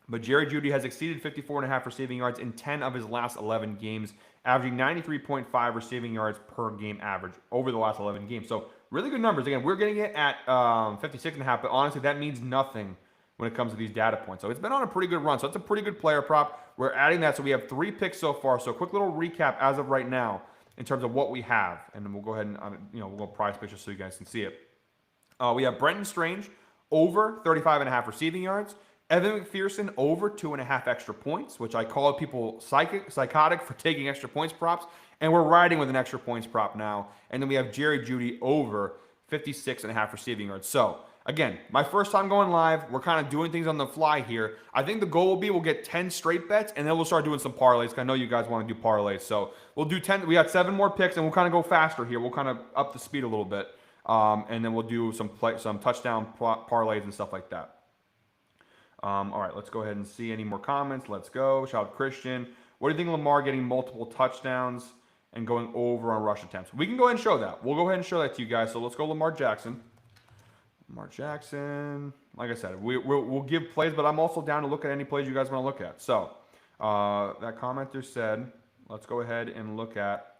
But Jerry Jeudy has exceeded 54.5 receiving yards in 10 of his last 11 games, averaging 93.5 receiving yards per game average over the last 11 games. So really good numbers. Again, we're getting it at 56.5, but honestly, that means nothing when it comes to these data points. So it's been on a pretty good run. So it's a pretty good player prop. We're adding that. So we have 3 picks so far. So a quick little recap as of right now in terms of what we have. And then we'll go ahead and, we'll go prize pictures so you guys can see it. We have Brenton Strange over 35.5 receiving yards. Evan McPherson over 2.5 extra points, which I call people psychotic for taking extra points props. And we're riding with an extra points prop now. And then we have Jerry Jeudy over 56.5 receiving yards. So, again, my first time going live. We're kind of doing things on the fly here. I think the goal will be we'll get 10 straight bets, and then we'll start doing some parlays. I know you guys want to do parlays. So, we'll do 10. We got 7 more picks, and we'll kind of go faster here. We'll kind of up the speed a little bit. And then we'll do some touchdown parlays and stuff like that. All right, let's go ahead and see any more comments. Let's go. Shout out Christian. What do you think of Lamar getting multiple touchdowns and going over on rush attempts? We can go ahead and show that. We'll go ahead and show that to you guys. So let's go Lamar Jackson. Lamar Jackson. Like I said, we'll give plays, but I'm also down to look at any plays you guys want to look at. So that commenter said, let's go ahead and look at,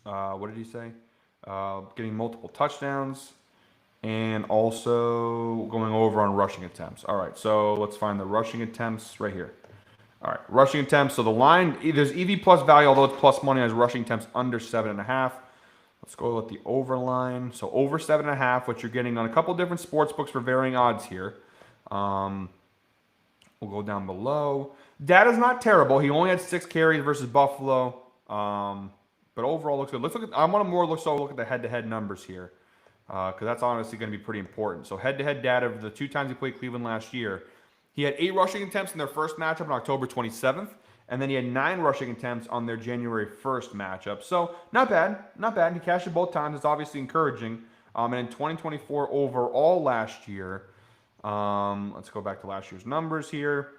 what did he say? Getting multiple touchdowns. And also going over on rushing attempts. All right, so let's find the rushing attempts right here. All right, rushing attempts. So the line, there's EV plus value, although it's plus money, has rushing attempts under 7.5. Let's go with the over line. So over 7.5, which you're getting on a couple different sports books for varying odds here. We'll go down below. Data's not terrible. He only had 6 carries versus Buffalo. But overall looks good. Let's look at, I want to more look at the head-to-head numbers here. Because that's honestly going to be pretty important. So head-to-head data of the 2 times he played Cleveland last year. He had 8 rushing attempts in their first matchup on October 27th. And then he had 9 rushing attempts on their January 1st matchup. So not bad. Not bad. He cashed it both times. It's obviously encouraging. And in 2024 overall last year, let's go back to last year's numbers here.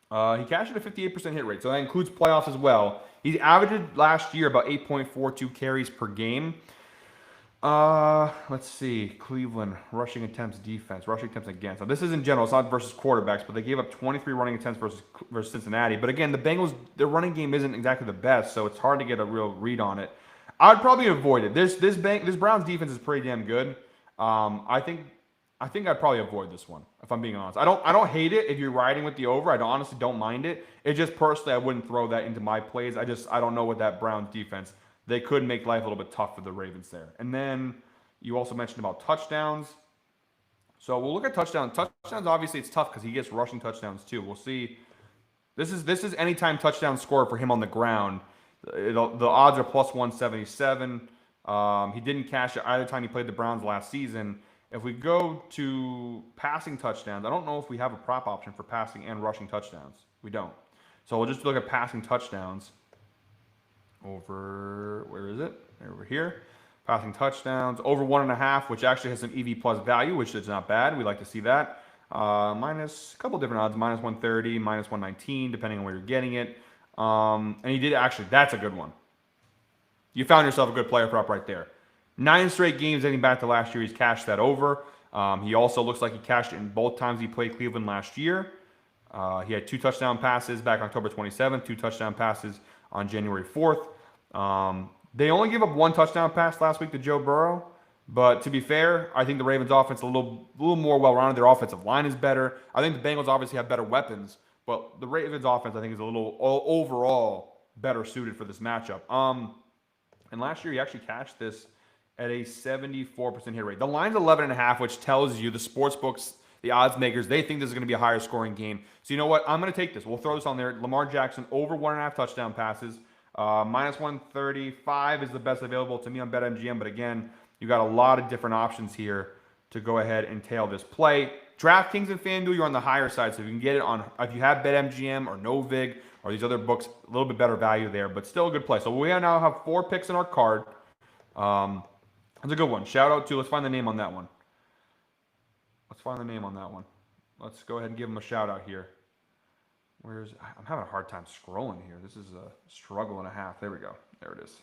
He cashed at a 58% hit rate. So that includes playoffs as well. He averaged last year about 8.42 carries per game. Let's see. Cleveland, rushing attempts defense, rushing attempts against. Now, this is in general. It's not versus quarterbacks, but they gave up 23 running attempts versus Cincinnati. But again, the Bengals, their running game isn't exactly the best, so it's hard to get a real read on it. I'd probably avoid it. This Browns defense is pretty damn good. I think I'd probably avoid this one, if I'm being honest. I don't hate it if you're riding with the over. I honestly don't mind it. It just personally, I wouldn't throw that into my plays. I don't know what that Browns defense. They could make life a little bit tough for the Ravens there. And then you also mentioned about touchdowns. So we'll look at touchdowns. Touchdowns, obviously, it's tough because he gets rushing touchdowns too. We'll see. This is anytime touchdown score for him on the ground. The odds are plus 177. He didn't cash it either time he played the Browns last season. If we go to passing touchdowns, I don't know if we have a prop option for passing and rushing touchdowns. We don't. So we'll just look at passing touchdowns. Over, where is it? Over here. Passing touchdowns. Over 1.5, which actually has some EV plus value, which is not bad. We like to see that. Minus a couple different odds. Minus 130, minus 119, depending on where you're getting it. And he did actually, that's a good one. You found yourself a good player prop right there. 9 straight games dating back to last year, he's cashed that over. He also looks like he cashed it in both times he played Cleveland last year. He had 2 touchdown passes back October 27th, 2 touchdown passes on January 4th. They only gave up 1 touchdown pass last week to Joe Burrow. But to be fair, I think the Ravens offense is a little more well-rounded. Their offensive line is better. I think the Bengals obviously have better weapons. But the Ravens offense, I think, is a little overall better suited for this matchup. And last year, he actually cashed this at a 74% hit rate. The line's 11.5, which tells you the sports books, the odds makers, they think this is going to be a higher scoring game. So you know what? I'm going to take this. We'll throw this on there. Lamar Jackson over 1.5 touchdown passes. Minus 135 is the best available to me on BetMGM. But again, you got a lot of different options here to go ahead and tail this play. DraftKings and FanDuel, you're on the higher side. So if you can get it on, if you have BetMGM or Novig or these other books, a little bit better value there, but still a good play. So we now have 4 picks in our card. That's a good one. Shout out to, let's find the name on that one. Let's go ahead and give him a shout out here. I'm having a hard time scrolling here. This is a struggle and a half. There we go. There it is.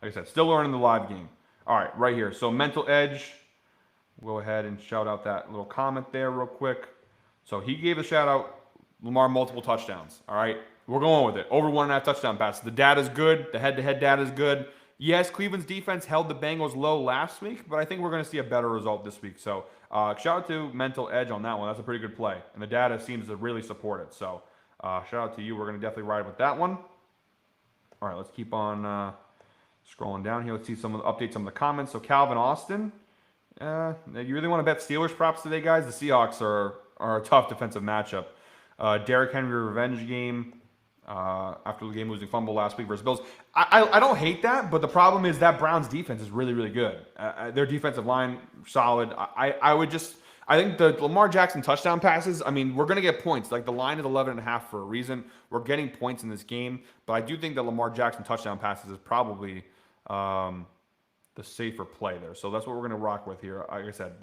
Like I said, still learning the live game. All right, right here. So mental edge. We'll go ahead and shout out that little comment there real quick. So he gave a shout out. Lamar multiple touchdowns. All right, we're going with it. Over 1.5 touchdown passes. The data's good. The head-to-head data is good. Yes, Cleveland's defense held the Bengals low last week, but I think we're going to see a better result this week. So shout out to mental edge on that one. That's a pretty good play, and the data seems to really support it. So shout out to you. We're going to definitely ride with that one. All right, let's keep on scrolling down here. Let's see some of the updates on the comments. So Calvin Austin, you really want to bet Steelers props today, guys? The Seahawks are a tough defensive matchup. Derrick Henry revenge game after the game losing fumble last week versus Bills. I don't hate that, but the problem is that Browns defense is really, really good. Their defensive line solid. I think the Lamar Jackson touchdown passes, I mean, we're going to get points. Like the line is 11.5 for a reason. We're getting points in this game, but I do think that Lamar Jackson touchdown passes is probably the safer play there. So that's what we're going to rock with here. Like I said,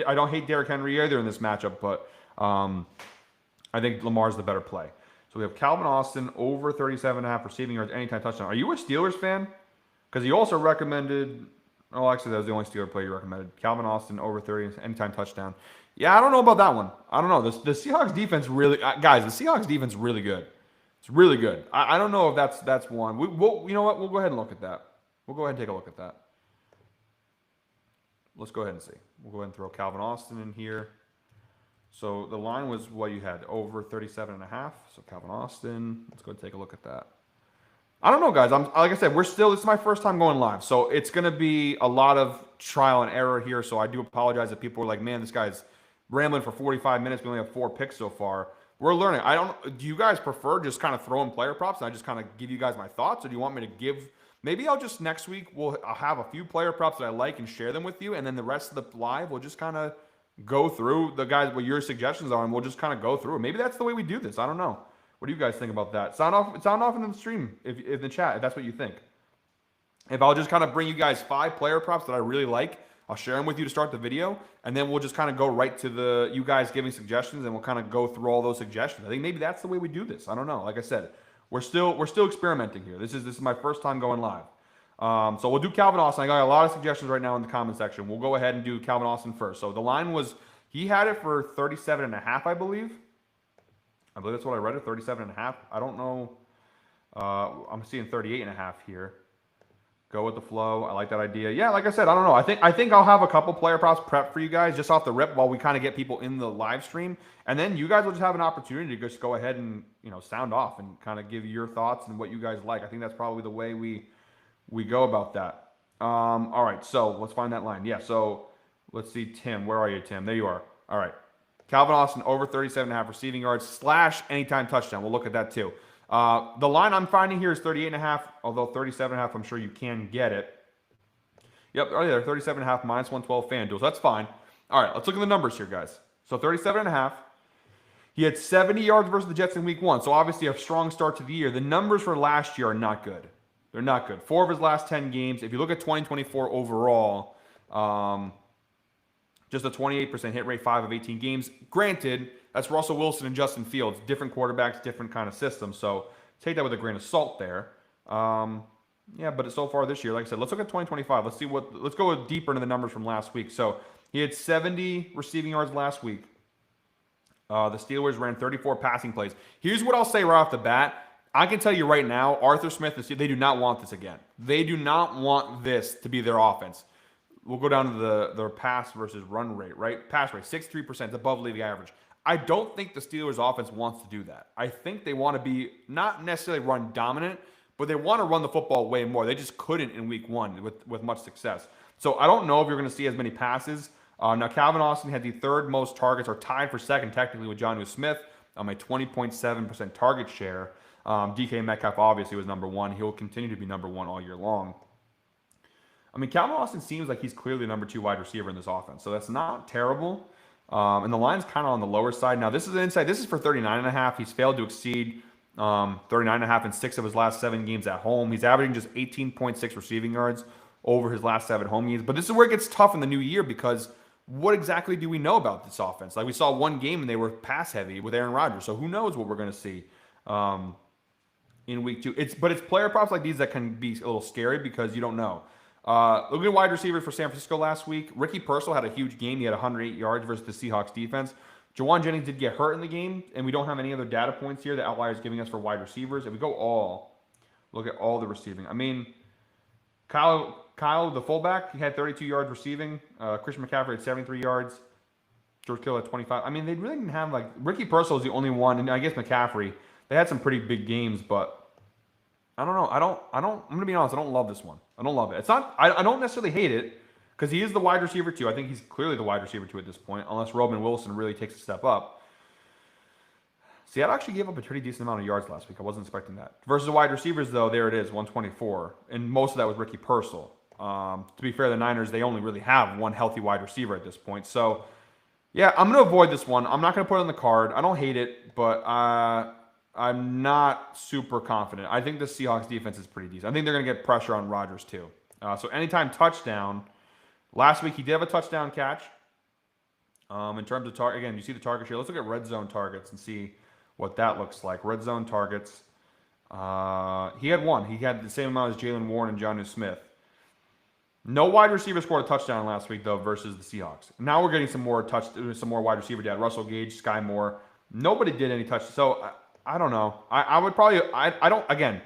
I don't hate Derrick Henry either in this matchup, but I think Lamar's the better play. So we have Calvin Austin over 37.5 receiving yards, anytime touchdown. Are you a Steelers fan? Because you also recommended, actually that was the only Steelers play you recommended. Calvin Austin over 30, anytime touchdown. Yeah, I don't know about that one. I don't know. The Seahawks defense really, guys, the Seahawks defense is really good. It's really good. I don't know if that's one. We'll, you know what? We'll go ahead and look at that. We'll go ahead and take a look at that. Let's go ahead and see. We'll go ahead and throw Calvin Austin in here. So the line was what you had, over 37.5. So Calvin Austin, let's go take a look at that. I don't know, guys. Like I said, this is my first time going live. So it's going to be a lot of trial and error here. So I do apologize if people are like, man, this guy's rambling for 45 minutes. We only have 4 picks so far. We're learning. Do you guys prefer just kind of throwing player props and I just kind of give you guys my thoughts? Or do you want me to maybe I'll just next week, I'll have a few player props that I like and share them with you. And then the rest of the live, we'll just kind of go through the guys, what your suggestions are, and we'll just kind of go through it. Maybe that's the way we do this. I don't know. What do you guys think about that? Sound off in the stream if in the chat if that's what you think. If I'll just kind of bring you guys 5 player props that I really like, I'll share them with you to start the video, and then we'll just kind of go right to you guys giving suggestions, and we'll kind of go through all those suggestions. I think maybe that's the way we do this. I don't know. Like I said, we're still experimenting here. This is my first time going live. So we'll do Calvin Austin. I got a lot of suggestions right now in the comment section. We'll go ahead and do Calvin Austin first. So the line was, he had it for 37.5, I believe. I believe that's what I read it, 37.5. I don't know. I'm seeing 38.5 here. Go with the flow. I like that idea. Yeah, like I said, I don't know. I think I'll have a couple player props prepped for you guys just off the rip while we kind of get people in the live stream. And then you guys will just have an opportunity to just go ahead and, sound off and kind of give your thoughts and what you guys like. I think that's probably the way we go about that. All right, so let's find that line. Yeah, so let's see, Tim. Where are you, Tim? There you are. All right. Calvin Austin over 37.5 receiving yards / anytime touchdown. We'll look at that too. The line I'm finding here is 38.5, although 37.5, I'm sure you can get it. Yep, right there, 37.5 minus 112 FanDuel. So that's fine. All right, let's look at the numbers here, guys. So 37.5. He had 70 yards versus the Jets in week 1. So obviously a strong start to the year. The numbers for last year are not good. They're not good. 4 of his last 10 games. If you look at 2024 overall, just a 28% hit rate, 5 of 18 games. Granted, that's Russell Wilson and Justin Fields. Different quarterbacks, different kind of system. So take that with a grain of salt there. Yeah, but so far this year, like I said, let's look at 2025. Let's go deeper into the numbers from last week. So he had 70 receiving yards last week. The Steelers ran 34 passing plays. Here's what I'll say right off the bat. I can tell you right now, Arthur Smith, they do not want this again. They do not want this to be their offense. We'll go down to their pass versus run rate, right? Pass rate, 63%, above league average. I don't think the Steelers offense wants to do that. I think they want to be not necessarily run dominant, but they want to run the football way more. They just couldn't in week 1 with much success. So I don't know if you're going to see as many passes. Now, Calvin Austin had the 3rd most targets, or tied for 2nd technically with Jonnu Smith, a 20.7% target share. DK Metcalf obviously was number 1. He'll continue to be number 1 all year long. I mean, Calvin Austin seems like he's clearly the number 2 wide receiver in this offense. So that's not terrible. And the line's kind of on the lower side. Now, this is an inside. This is for 39.5. He's failed to exceed 39.5 in 6 of his last 7 games at home. He's averaging just 18.6 receiving yards over his last 7 home games. But this is where it gets tough in the new year because what exactly do we know about this offense? Like we saw one game and they were pass heavy with Aaron Rodgers. So who knows what we're going to see. in week 2. But it's player props like these that can be a little scary because you don't know. Look at wide receivers for San Francisco last week. Ricky Pearsall had a huge game. He had 108 yards versus the Seahawks defense. Jawan Jennings did get hurt in the game, and we don't have any other data points here that Outlier is giving us for wide receivers. If we go look at all the receiving. I mean, Kyle, the fullback, he had 32 yards receiving. Christian McCaffrey had 73 yards. George Kittle had 25. I mean, they really didn't have, like, Ricky Pearsall is the only one, and I guess McCaffrey. They had some pretty big games, but I don't know. I'm going to be honest, I don't love this one. I don't love it. It's not, I don't necessarily hate it because he is the wide receiver 2. I think he's clearly the wide receiver 2 at this point, unless Roman Wilson really takes a step up. Seattle actually gave up a pretty decent amount of yards last week. I wasn't expecting that. Versus the wide receivers, though, there it is, 124. And most of that was Ricky Pearsall. To be fair, the Niners, they only really have one healthy wide receiver at this point. So, yeah, I'm going to avoid this one. I'm not going to put it on the card. I don't hate it, but I'm not super confident. I think the Seahawks defense is pretty decent. I think they're going to get pressure on Rodgers, too. So, anytime touchdown. Last week, he did have a touchdown catch. In terms of target, again, you see the target share. Let's look at red zone targets and see what that looks like. Red zone targets. He had one. He had the same amount as Jalen Warren and Jonnu Smith. No wide receiver scored a touchdown last week, though, versus the Seahawks. Now we're getting some more wide receiver data. Russell Gage, Sky Moore. Nobody did any touch. So, I don't know. I would probably, I don't, again,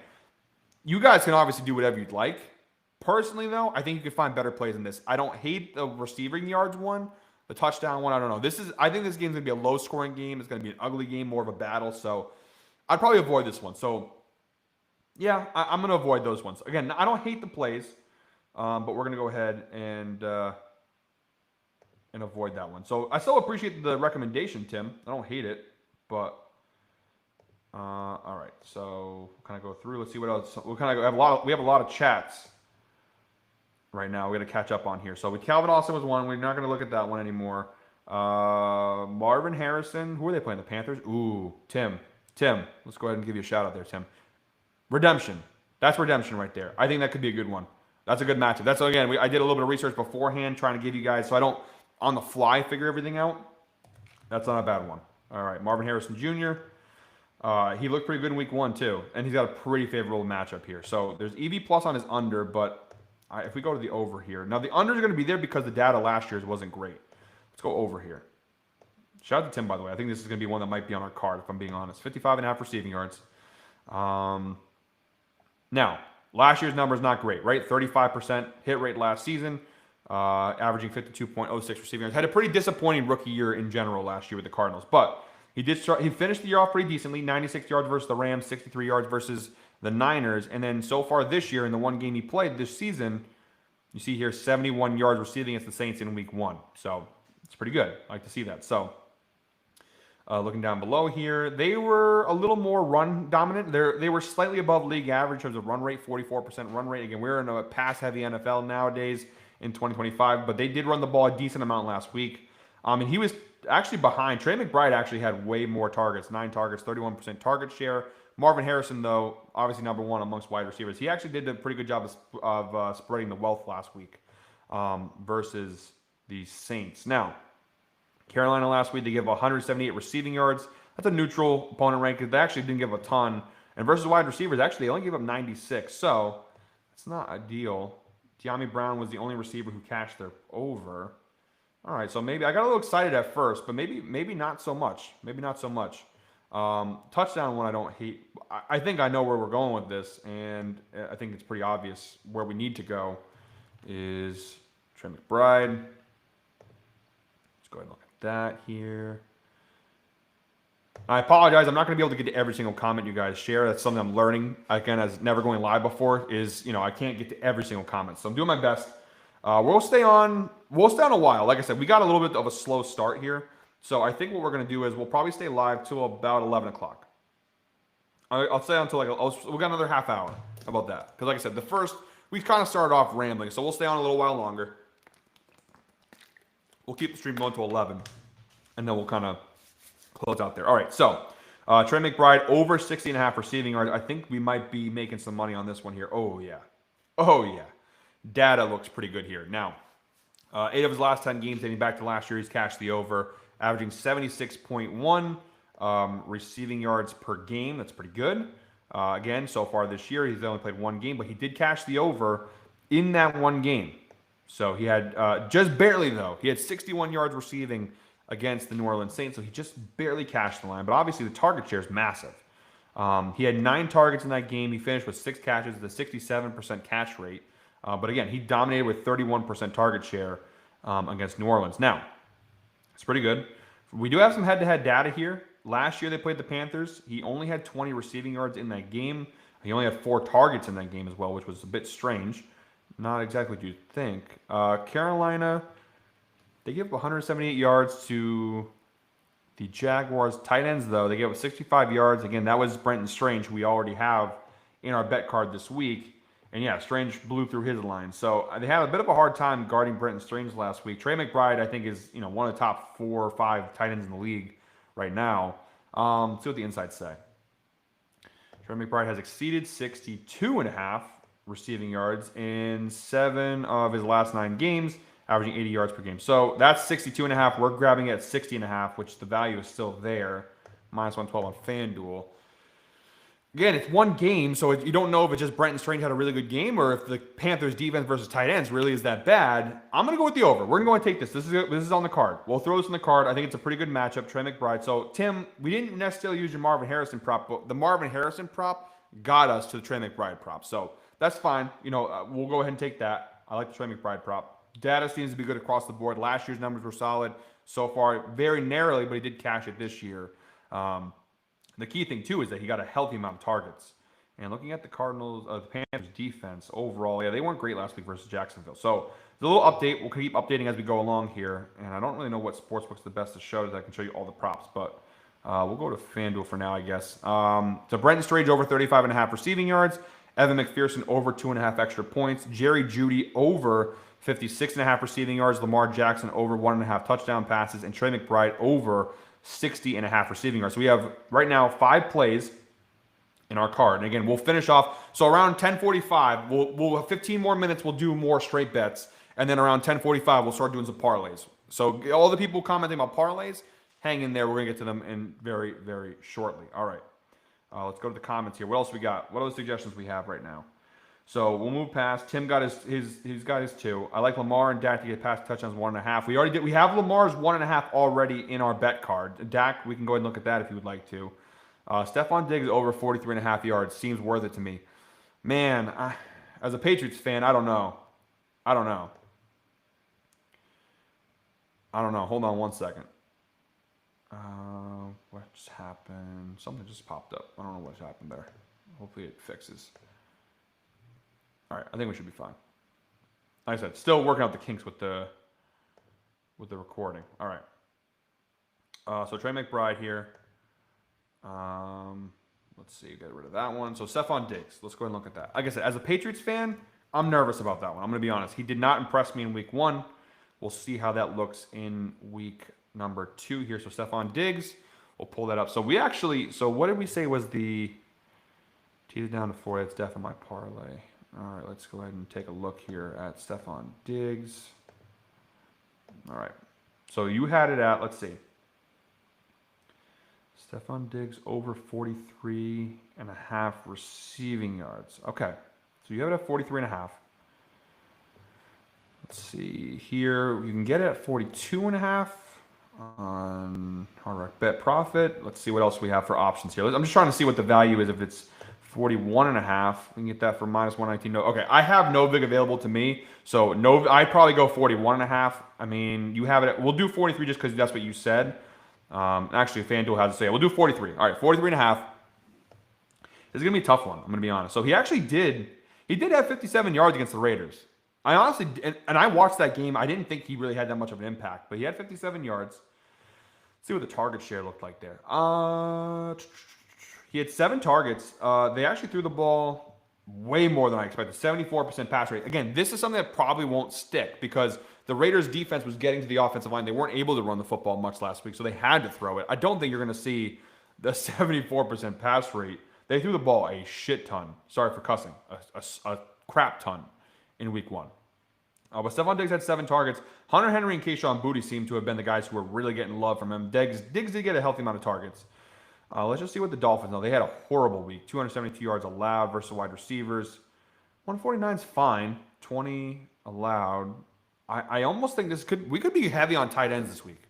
you guys can obviously do whatever you'd like. Personally, though, I think you could find better plays than this. I don't hate the receiving yards one. The touchdown one, I don't know. I think this game's going to be a low-scoring game. It's going to be an ugly game, more of a battle. So, I'd probably avoid this one. So, yeah, I'm going to avoid those ones. Again, I don't hate the plays. But we're going to go ahead and avoid that one. So I still appreciate the recommendation, Tim. I don't hate it, but all right. So we'll kind of go through. Let's see what else. We'll kind of we have a lot of chats right now. We got to catch up on here. So Calvin Austin was one. We're not going to look at that one anymore. Marvin Harrison. Who are they playing? The Panthers. Ooh, Tim. Let's go ahead and give you a shout out there, Tim. Redemption. That's redemption right there. I think that could be a good one. That's a good matchup. That's, again, I did a little bit of research beforehand trying to give you guys, so I don't, on the fly, figure everything out. That's not a bad one. All right, Marvin Harrison Jr. He looked pretty good in week 1, too, and he's got a pretty favorable matchup here. So there's EV plus on his under, but if we go to the over here. Now, the under is going to be there because the data last year's wasn't great. Let's go over here. Shout out to Tim, by the way. I think this is going to be one that might be on our card, if I'm being honest. 55.5 receiving yards. Now, last year's number is not great, right? 35% hit rate last season, averaging 52.06 receiving yards. Had a pretty disappointing rookie year in general last year with the Cardinals, but he finished the year off pretty decently. 96 yards versus the Rams, 63 yards versus the Niners, and then so far this year in the one game he played this season, you see here 71 yards receiving against the Saints in week 1. So it's pretty good. I like to see that. So looking down below here, they were a little more run dominant. They were slightly above league average in terms of run rate, 44% run rate. Again, we're in a pass-heavy NFL nowadays in 2025, but they did run the ball a decent amount last week. And he was actually behind. Trey McBride actually had way more targets, 9 targets, 31% target share. Marvin Harrison, though, obviously number 1 amongst wide receivers. He actually did a pretty good job of spreading the wealth last week versus the Saints. Now, Carolina last week, they gave 178 receiving yards. That's a neutral opponent rank. They actually didn't give a ton. And versus wide receivers, actually, they only gave up 96. So, it's not ideal. De'Ami Brown was the only receiver who cashed their over. All right, so maybe I got a little excited at first, but maybe not so much. Maybe not so much. Touchdown one I don't hate. I think I know where we're going with this, and I think it's pretty obvious where we need to go is Trey McBride. Let's go ahead and look at that here. I apologize. I'm not going to be able to get to every single comment you guys share. That's something I'm learning. Again, as never going live before, is I can't get to every single comment. So I'm doing my best. We'll stay on a while. Like I said, we got a little bit of a slow start here. So I think what we're going to do is we'll probably stay live till about 11 o'clock. I'll stay until we got another half hour. How about that? Because like I said, we kind of started off rambling. So we'll stay on a little while longer. We'll keep the stream going to 11. And then we'll kind of close out there. All right, so Trey McBride over 60.5 receiving yards. I think we might be making some money on this one here. Oh, yeah. Data looks pretty good here. Now, 8 of his last 10 games dating back to last year, he's cashed the over, averaging 76.1 receiving yards per game. That's pretty good. Again, so far this year, he's only played one game, but he did cash the over in that one game. So he had just barely, though. He had 61 yards receiving against the New Orleans Saints, so he just barely cashed the line. But obviously, the target share is massive. He had 9 targets in that game. He finished with 6 catches, the 67% catch rate. But again, he dominated with 31% target share against New Orleans. Now, it's pretty good. We do have some head-to-head data here. Last year they played the Panthers. He only had 20 receiving yards in that game. He only had 4 targets in that game as well, which was a bit strange. Not exactly what you'd think. Carolina, they gave up 178 yards to the Jaguars. Tight ends, though, they gave up 65 yards. Again, that was Brenton Strange, who we already have in our bet card this week. And yeah, Strange blew through his line. So they had a bit of a hard time guarding Brenton Strange last week. Trey McBride, I think, is one of the top 4 or 5 tight ends in the league right now. See what the insights say. Trey McBride has exceeded 62.5 receiving yards in 7 of his last 9 games, averaging 80 yards per game. So that's 62.5. We're grabbing it at 60.5, which the value is still there. Minus 112 on FanDuel. Again, it's one game, so you don't know if it's just Brenton Strange had a really good game or if the Panthers' defense versus tight ends really is that bad. I'm going to go with the over. We're going to go and take this. This is on the card. We'll throw this on the card. I think it's a pretty good matchup, Trey McBride. So, Tim, we didn't necessarily use your Marvin Harrison prop, but the Marvin Harrison prop got us to the Trey McBride prop. So, that's fine. We'll go ahead and take that. I like the Trey McBride prop. Data seems to be good across the board. Last year's numbers were solid so far, very narrowly, but he did cash it this year. The key thing, too, is that he got a healthy amount of targets. And looking at the the Panthers' defense overall, yeah, they weren't great last week versus Jacksonville. So, there's a little update. We'll keep updating as we go along here. And I don't really know what sportsbook's the best to show that I can show you all the props. But we'll go to FanDuel for now, I guess. So, Brenton Strange over 35.5 receiving yards. Evan McPherson over 2.5 extra points. Jerry Jeudy over 56.5 receiving yards. Lamar Jackson over 1.5 touchdown passes. And Trey McBride over 60.5 receiving yards. So we have right now 5 plays in our card. And again, we'll finish off. So around 10:45, we'll have 15 more minutes. We'll do more straight bets, and then around 10:45, we'll start doing some parlays. So all the people commenting about parlays, hang in there. We're gonna get to them in very, very shortly. All right, let's go to the comments here. What else we got? What other suggestions we have right now? So we'll move past. Tim got he's got his 2. I like Lamar and Dak to get past touchdowns 1.5. We already did. We have Lamar's 1.5 already in our bet card. Dak, we can go ahead and look at that if you would like to. Stephon Diggs over 43.5 yards seems worth it to me. Man, as a Patriots fan, I don't know. Hold on one second. What just happened? Something just popped up. I don't know what happened there. Hopefully it fixes. All right, I think we should be fine. Like I said, still working out the kinks with the recording. All right. So Trey McBride here. Let's see, get rid of that one. So Stephon Diggs. Let's go ahead and look at that. Like I said, as a Patriots fan, I'm nervous about that one. I'm going to be honest. He did not impress me in week 1. We'll see how that looks in week number 2 here. So Stephon Diggs, we'll pull that up. So what did we say was the tease down to 4? That's definitely my parlay. All right, let's go ahead and take a look here at Stephon Diggs. All right, so you had it at, let's see. Stephon Diggs over 43.5 receiving yards. Okay, so you have it at 43.5. Let's see here. You can get it at 42.5 on Hard Rock Bet Profit. Let's see what else we have for options here. I'm just trying to see what the value is if it's 41.5. We can get that for minus 119. No, okay, I have Novig available to me, so I'd probably go 41.5. I mean, you have it. We'll do 43 just because that's what you said. Actually, FanDuel has to say it. We'll do 43. All right, 43.5. This is gonna be a tough one. I'm gonna be honest. So he actually did. He did have 57 yards against the Raiders. I honestly, and I watched that game. I didn't think he really had that much of an impact, but he had 57 yards. Let's see what the target share looked like there. He had 7 targets. They actually threw the ball way more than I expected. 74% pass rate. Again, this is something that probably won't stick because the Raiders' defense was getting to the offensive line. They weren't able to run the football much last week, so they had to throw it. I don't think you're going to see the 74% pass rate. They threw the ball a shit ton. Sorry for cussing. A crap ton in week 1. But Stephon Diggs had 7 targets. Hunter Henry and Kayshon Boutte seem to have been the guys who were really getting love from him. Diggs did get a healthy amount of targets. Let's just see what the Dolphins know. They had a horrible week. 272 yards allowed versus wide receivers. 149 is fine. 20 allowed. I almost think we could be heavy on tight ends this week.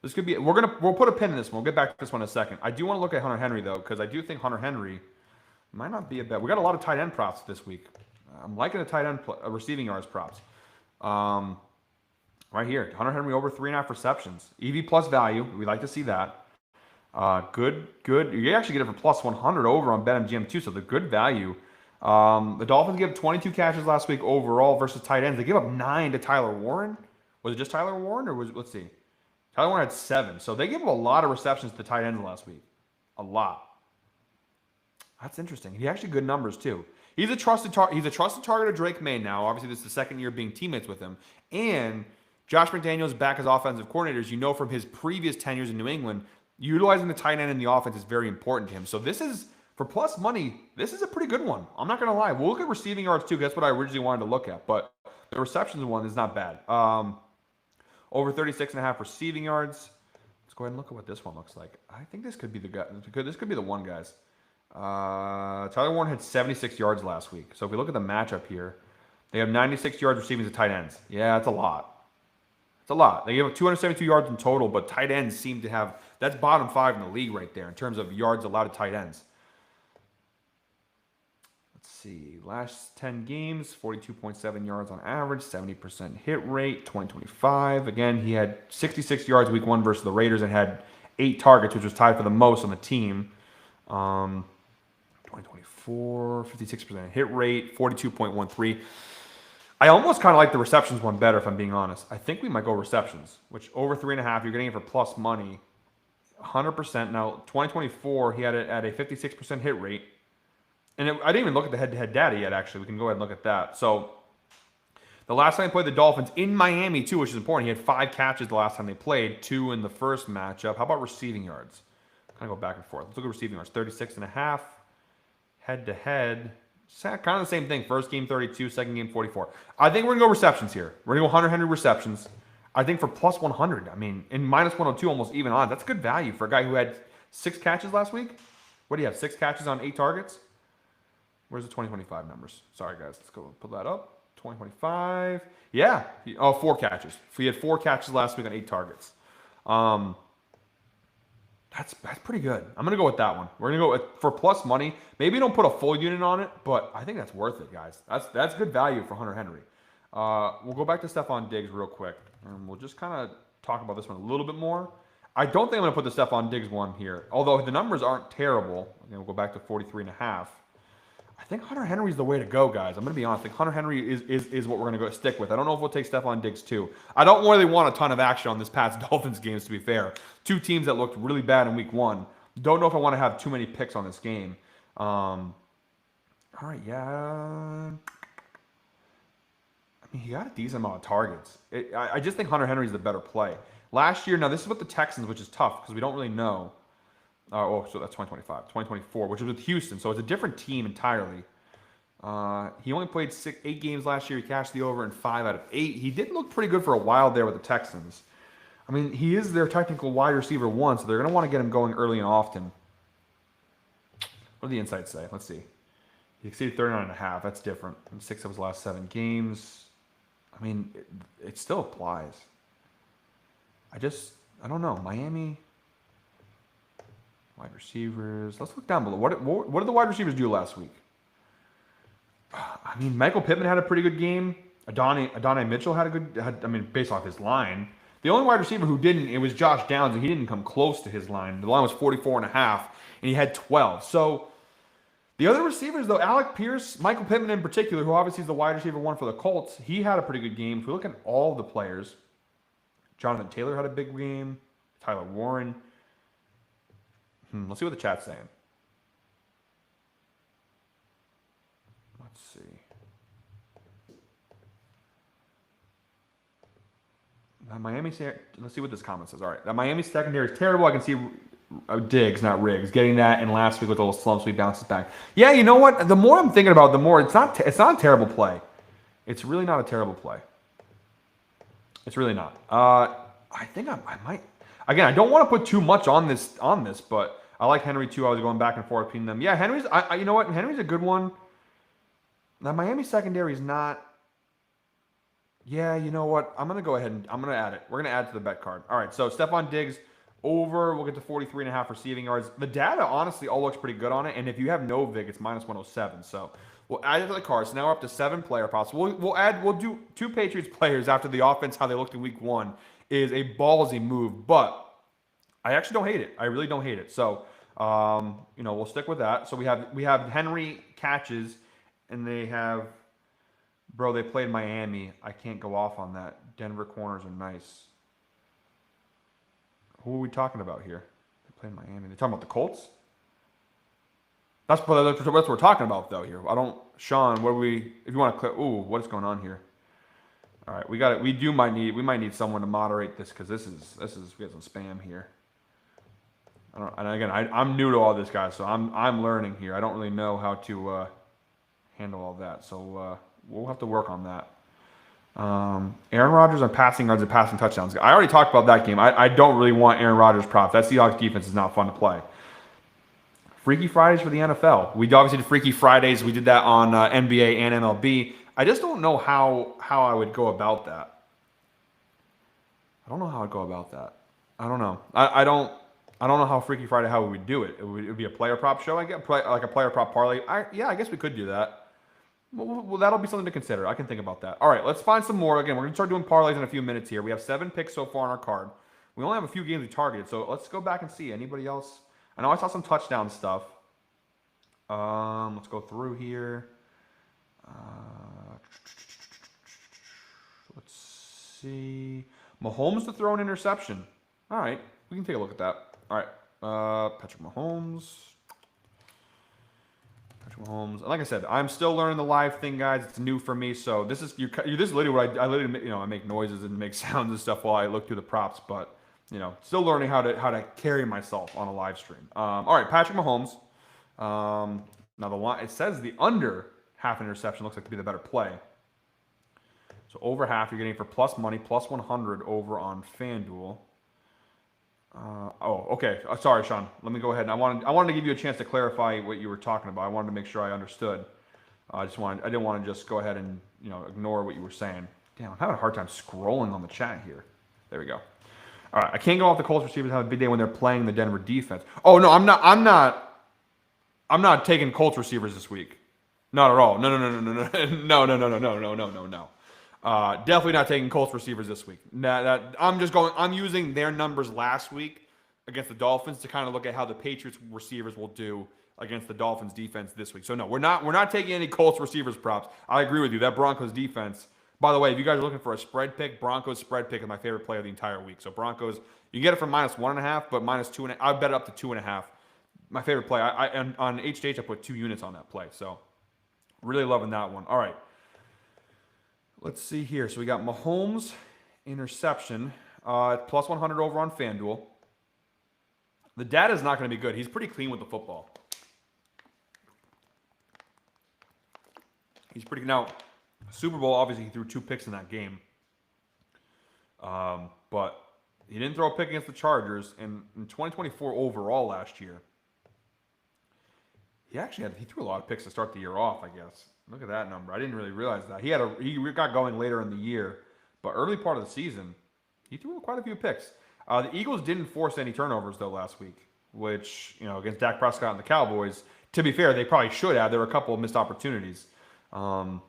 This could be we'll put a pin in this one. We'll get back to this one in a second. I do want to look at Hunter Henry though, because I do think Hunter Henry might not be a bet. We got a lot of tight end props this week. I'm liking the tight end receiving yards props. Right here, Hunter Henry over 3.5 receptions. EV plus value. We like to see that. Good. You actually get it for plus 100 over on BetMGM too, so the good value. The Dolphins gave 22 catches last week overall versus tight ends. They gave up 9 to Tyler Warren. Was it just Tyler Warren, or let's see. Tyler Warren had 7, so they gave up a lot of receptions to tight ends last week. A lot. That's interesting. He actually good numbers too. He's a trusted target of Drake May now. Obviously, this is the second year being teammates with him, and Josh McDaniels back as offensive coordinators. You know from his previous tenures in New England, utilizing the tight end in the offense is very important to him. So this is, for plus money, this is a pretty good one. I'm not going to lie. We'll look at receiving yards too. That's what I originally wanted to look at. But the receptions one is not bad. Over 36.5 receiving yards. Let's go ahead and look at what this one looks like. I think this could be the guy. This could be the one, guys. Tyler Warren had 76 yards last week. So if we look at the matchup here, they have 96 yards receiving to tight ends. Yeah, that's a lot. It's a lot. They gave up 272 yards in total, but tight ends seem to have, that's bottom 5 in the league right there in terms of yards allowed to tight ends. Let's see. Last 10 games, 42.7 yards on average, 70% hit rate, 2025. Again, he had 66 yards week 1 versus the Raiders and had 8 targets, which was tied for the most on the team. 2024, 56% hit rate, 42.13. I almost kind of like the receptions one better, if I'm being honest. I think we might go receptions, which over 3.5, you're getting it for plus money, 100%. Now, 2024, he had it at a 56% hit rate. And I didn't even look at the head-to-head data yet, actually. We can go ahead and look at that. So, the last time he played the Dolphins in Miami, too, which is important. He had 5 catches the last time they played, 2 in the first matchup. How about receiving yards? Kind of go back and forth. Let's look at receiving yards. 36.5. Head-to-head. Kind of the same thing. First game, 32. Second game, 44. I think we're going to go receptions here. We're going to go Hunter Henry receptions. I think for plus 100. I mean, in minus 102, almost even on. That's good value for a guy who had 6 catches last week. What do you have? 6 catches on 8 targets? Where's the 2025 numbers? Sorry, guys. Let's go pull that up. 2025. Yeah. 4 catches. He had 4 catches last week on 8 targets. That's pretty good. I'm going to go with that one. We're going to go for plus money. Maybe don't put a full unit on it, but I think that's worth it, guys. That's good value for Hunter Henry. We'll go back to Stephon Diggs real quick, and we'll just kind of talk about this one a little bit more. I don't think I'm going to put the Stephon Diggs one here, although the numbers aren't terrible. Again, we'll go back to 43.5. I think Hunter Henry is the way to go, guys. I'm going to be honest. I think Hunter Henry is what we're going to go stick with. I don't know if we'll take Stephon Diggs too. I don't really want a ton of action on this past Dolphins games, to be fair. 2 teams that looked really bad in week 1. Don't know if I want to have too many picks on this game. All right, yeah. I mean, he got a decent amount of targets. I just think Hunter Henry is the better play. Last year, now this is with the Texans, which is tough because we don't really know. So that's 2025. 2024, which was with Houston. So it's a different team entirely. He only played 8 games last year. He cashed the over in 5 out of 8. He did look pretty good for a while there with the Texans. I mean, he is their technical wide receiver 1, so they're going to want to get him going early and often. What do the insights say? Let's see. He exceeded 39.5. That's different. In 6 of his last 7 games. I mean, it still applies. I don't know. Miami... Wide receivers. Let's look down below. What did the wide receivers do last week? I mean, Michael Pittman had a pretty good game. Adonai Mitchell had a good, based off his line. The only wide receiver who didn't, it was Josh Downs, and he didn't come close to his line. The line was 44.5, and he had 12. So, the other receivers, though, Alec Pierce, Michael Pittman in particular, who obviously is the wide receiver 1 for the Colts, he had a pretty good game. If we look at all the players, Jonathan Taylor had a big game. Tyler Warren. Let's see what the chat's saying. Let's see. Let's see what this comment says. All right. That Miami secondary is terrible. I can see Diggs, not Riggs, getting that. And last week with a little slumps, we bounces back. Yeah, you know what? The more I'm thinking about it, the more it's not a terrible play. It's really not a terrible play. It's really not. I think I might. Again, I don't want to put too much on this, but I like Henry too. I was going back and forth between them. Yeah, Henry's. You know what? Henry's a good one. Now Miami secondary is not. Yeah, you know what? I'm gonna go ahead and I'm gonna add it. We're gonna add to the bet card. All right. So Stephon Diggs over. We'll get to 43.5 receiving yards. The data honestly all looks pretty good on it. And if you have no vig, it's minus 107. So we'll add it to the card. So now we're up to 7 player props. We'll do 2 Patriots players after the offense how they looked in week 1 is a ballsy move, but I actually don't hate it. I really don't hate it. So we'll stick with that. So we have Henry catches, and they have. Bro, they played Miami. I can't go off on that. Denver corners are nice. Who are we talking about here? They played Miami. They're talking about the Colts? That's what we're talking about, though, here. Sean, if you want to click, what is going on here? All right, we got it. We might need someone to moderate this because this is, we got some spam here. I'm new to all this, guys, so I'm learning here. I don't really know how to handle all that, so we'll have to work on that. Aaron Rodgers on passing yards and passing touchdowns. I already talked about that game. I don't really want Aaron Rodgers props. That Seahawks defense is not fun to play. Freaky Fridays for the NFL. We obviously did Freaky Fridays. We did that on NBA and MLB. I just don't know how I would go about that. I don't know how I'd go about that. I don't know. I don't know how Freaky Friday, how we would do it. It would be a player prop show, I guess, like a player prop parlay. I guess we could do that. Well, that'll be something to consider. I can think about that. All right, let's find some more. Again, we're going to start doing parlays in a few minutes here. We have 7 picks so far on our card. We only have a few games we targeted, so let's go back and see. Anybody else? I know I saw some touchdown stuff. Let's go through here. Let's see. Mahomes to throw an interception. All right, we can take a look at that. All right, Patrick Mahomes. And like I said, I'm still learning the live thing, guys. It's new for me, so this is literally what I literally, I make noises and make sounds and stuff while I look through the props, but still learning how to carry myself on a live stream. All right, Patrick Mahomes. Now the line, it says the under half interception looks like to be the better play. So over half, you're getting for plus money, plus 100 over on FanDuel. Okay. Sorry, Sean. Let me go ahead. I wanted to give you a chance to clarify what you were talking about. I wanted to make sure I understood. I didn't want to just go ahead and ignore what you were saying. Damn, I'm having a hard time scrolling on the chat here. There we go. All right, I can't go off the Colts receivers have a big day when they're playing the Denver defense. Oh no, I'm not taking Colts receivers this week. Not at all. No. Definitely not taking Colts receivers this week. I'm using their numbers last week against the Dolphins to kind of look at how the Patriots receivers will do against the Dolphins defense this week. So no, we're not taking any Colts receivers props. I agree with you. That Broncos defense. By the way, if you guys are looking for a spread pick, Broncos spread pick is my favorite play of the entire week. So Broncos, you get it for minus 1.5, but minus 2.5. I bet it up to 2.5. My favorite play. On HH I put 2 units on that play. So really loving that one. All right. Let's see here. So we got Mahomes interception, plus 100 over on FanDuel. The data is not going to be good. He's pretty clean with the football. Now, Super Bowl, obviously, he threw 2 picks in that game. But he didn't throw a pick against the Chargers. And in 2024 overall last year, he threw a lot of picks to start the year off, I guess. Look at that number. I didn't really realize that. He got going later in the year, but early part of the season, he threw quite a few picks. The Eagles didn't force any turnovers, though, last week, which, against Dak Prescott and the Cowboys, to be fair, they probably should have. There were a couple of missed opportunities. Plus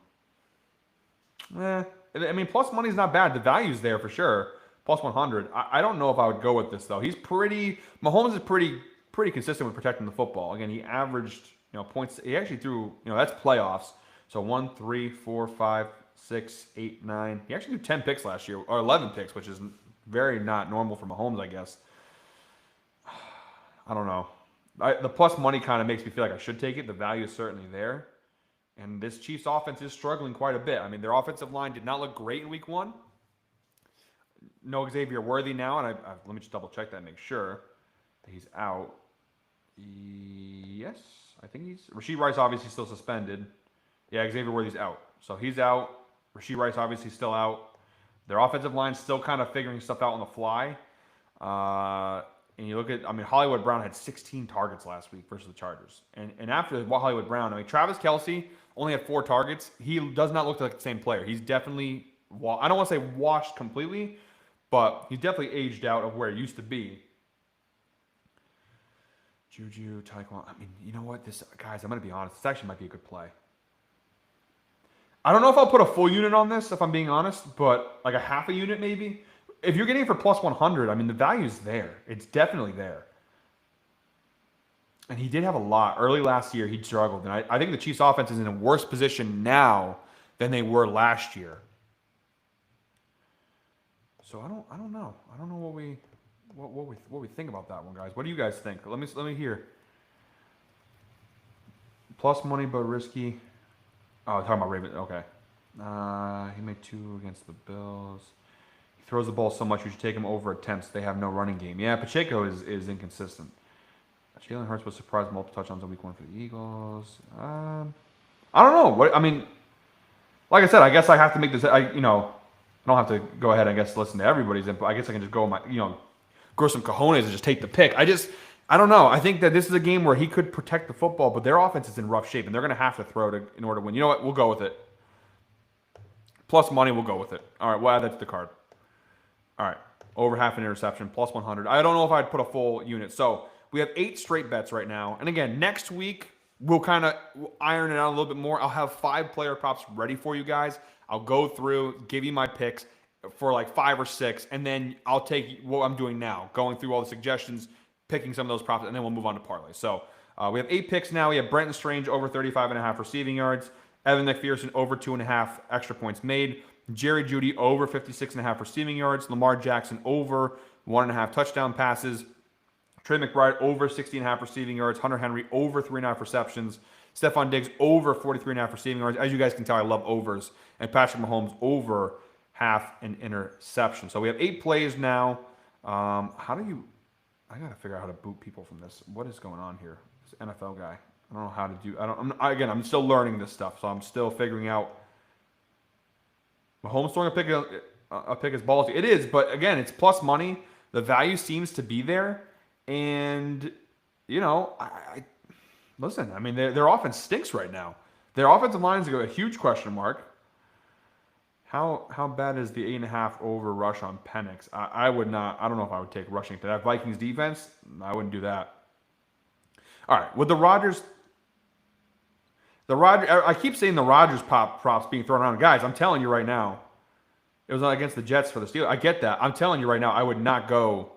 money's not bad. The value's there for sure. Plus 100. I don't know if I would go with this, though. Mahomes is pretty consistent with protecting the football. Again, he averaged, points. He actually threw, that's playoffs. So 1, 3, 4, 5, 6, 8, 9. He actually threw 10 picks last year, or 11 picks, which is very not normal for Mahomes, I guess. I don't know. The plus money kind of makes me feel like I should take it. The value is certainly there. And this Chiefs offense is struggling quite a bit. I mean, their offensive line did not look great in week 1. No Xavier Worthy now, and let me just double check that and make sure that he's out. Yes, I think Rashee Rice obviously still suspended. Yeah, Xavier Worthy's out. So he's out. Rashee Rice obviously still out. Their offensive line's still kind of figuring stuff out on the fly. And you look at, I mean, Hollywood Brown had 16 targets last week versus the Chargers. And after Hollywood Brown, I mean, Travis Kelce only had 4 targets. He does not look like the same player. He's definitely, I don't want to say washed completely, but he's definitely aged out of where he used to be. Juju, Taekwondo. I mean, you know what? Guys, I'm going to be honest. This actually might be a good play. I don't know if I'll put a full unit on this, if I'm being honest, but like a half a unit maybe. If you're getting it for plus 100, I mean, the value's there. It's definitely there. And he did have a lot. Early last year, he struggled. And I think the Chiefs' offense is in a worse position now than they were last year. So I don't know. I don't know what we think about that one, guys. What do you guys think? Let me hear. Plus money, but risky. Oh, talking about Raven. Okay. He made 2 against the Bills. He throws the ball so much, you should take him over attempts. They have no running game. Yeah, Pacheco is inconsistent. Jalen Hurts was surprised multiple touchdowns on week 1 for the Eagles. I don't know. I mean, like I said, I guess I have to make this. I don't have to go ahead. I guess listen to everybody's input. I guess I can just go grow some cojones and just take the pick. I don't know. I think that this is a game where he could protect the football, but their offense is in rough shape, and they're going to have to throw in order to win. You know what? We'll go with it. Plus money, we'll go with it. All right, we'll add that to the card. All right, over half an interception, plus 100. I don't know if I'd put a full unit. So we have 8 straight bets right now. And again, next week, we'll kind of iron it out a little bit more. I'll have 5 player props ready for you guys. I'll go through, give you my picks for like 5 or 6, and then I'll take what I'm doing now, going through all the suggestions, picking some of those props, and then we'll move on to parlays. So we have 8 picks now. We have Brenton Strange over 35.5 receiving yards. Evan McPherson over 2.5 extra points made. Jerry Jeudy over 56.5 receiving yards. Lamar Jackson over 1.5 touchdown passes. Trey McBride over 60.5 receiving yards. Hunter Henry over 3.5 receptions. Stephon Diggs over 43.5 receiving yards. As you guys can tell, I love overs. And Patrick Mahomes over half an interception. So we have 8 plays now. I got to figure out how to boot people from this. What is going on here? This NFL guy. I don't know how to do. I'm still learning this stuff, so I'm still figuring out. Mahomes throwing a pick is ballsy. It is, but again, it's plus money. The value seems to be there, and listen. I mean, their offense stinks right now. Their offensive line is a huge question mark. How bad is the 8.5 over rush on Penix? I would not. I don't know if I would take rushing to that Vikings defense. I wouldn't do that. All right, with the Rodgers. I keep saying the Rodgers props being thrown around. Guys, I'm telling you right now, it was not against the Jets for the Steelers. I get that. I'm telling you right now, I would not go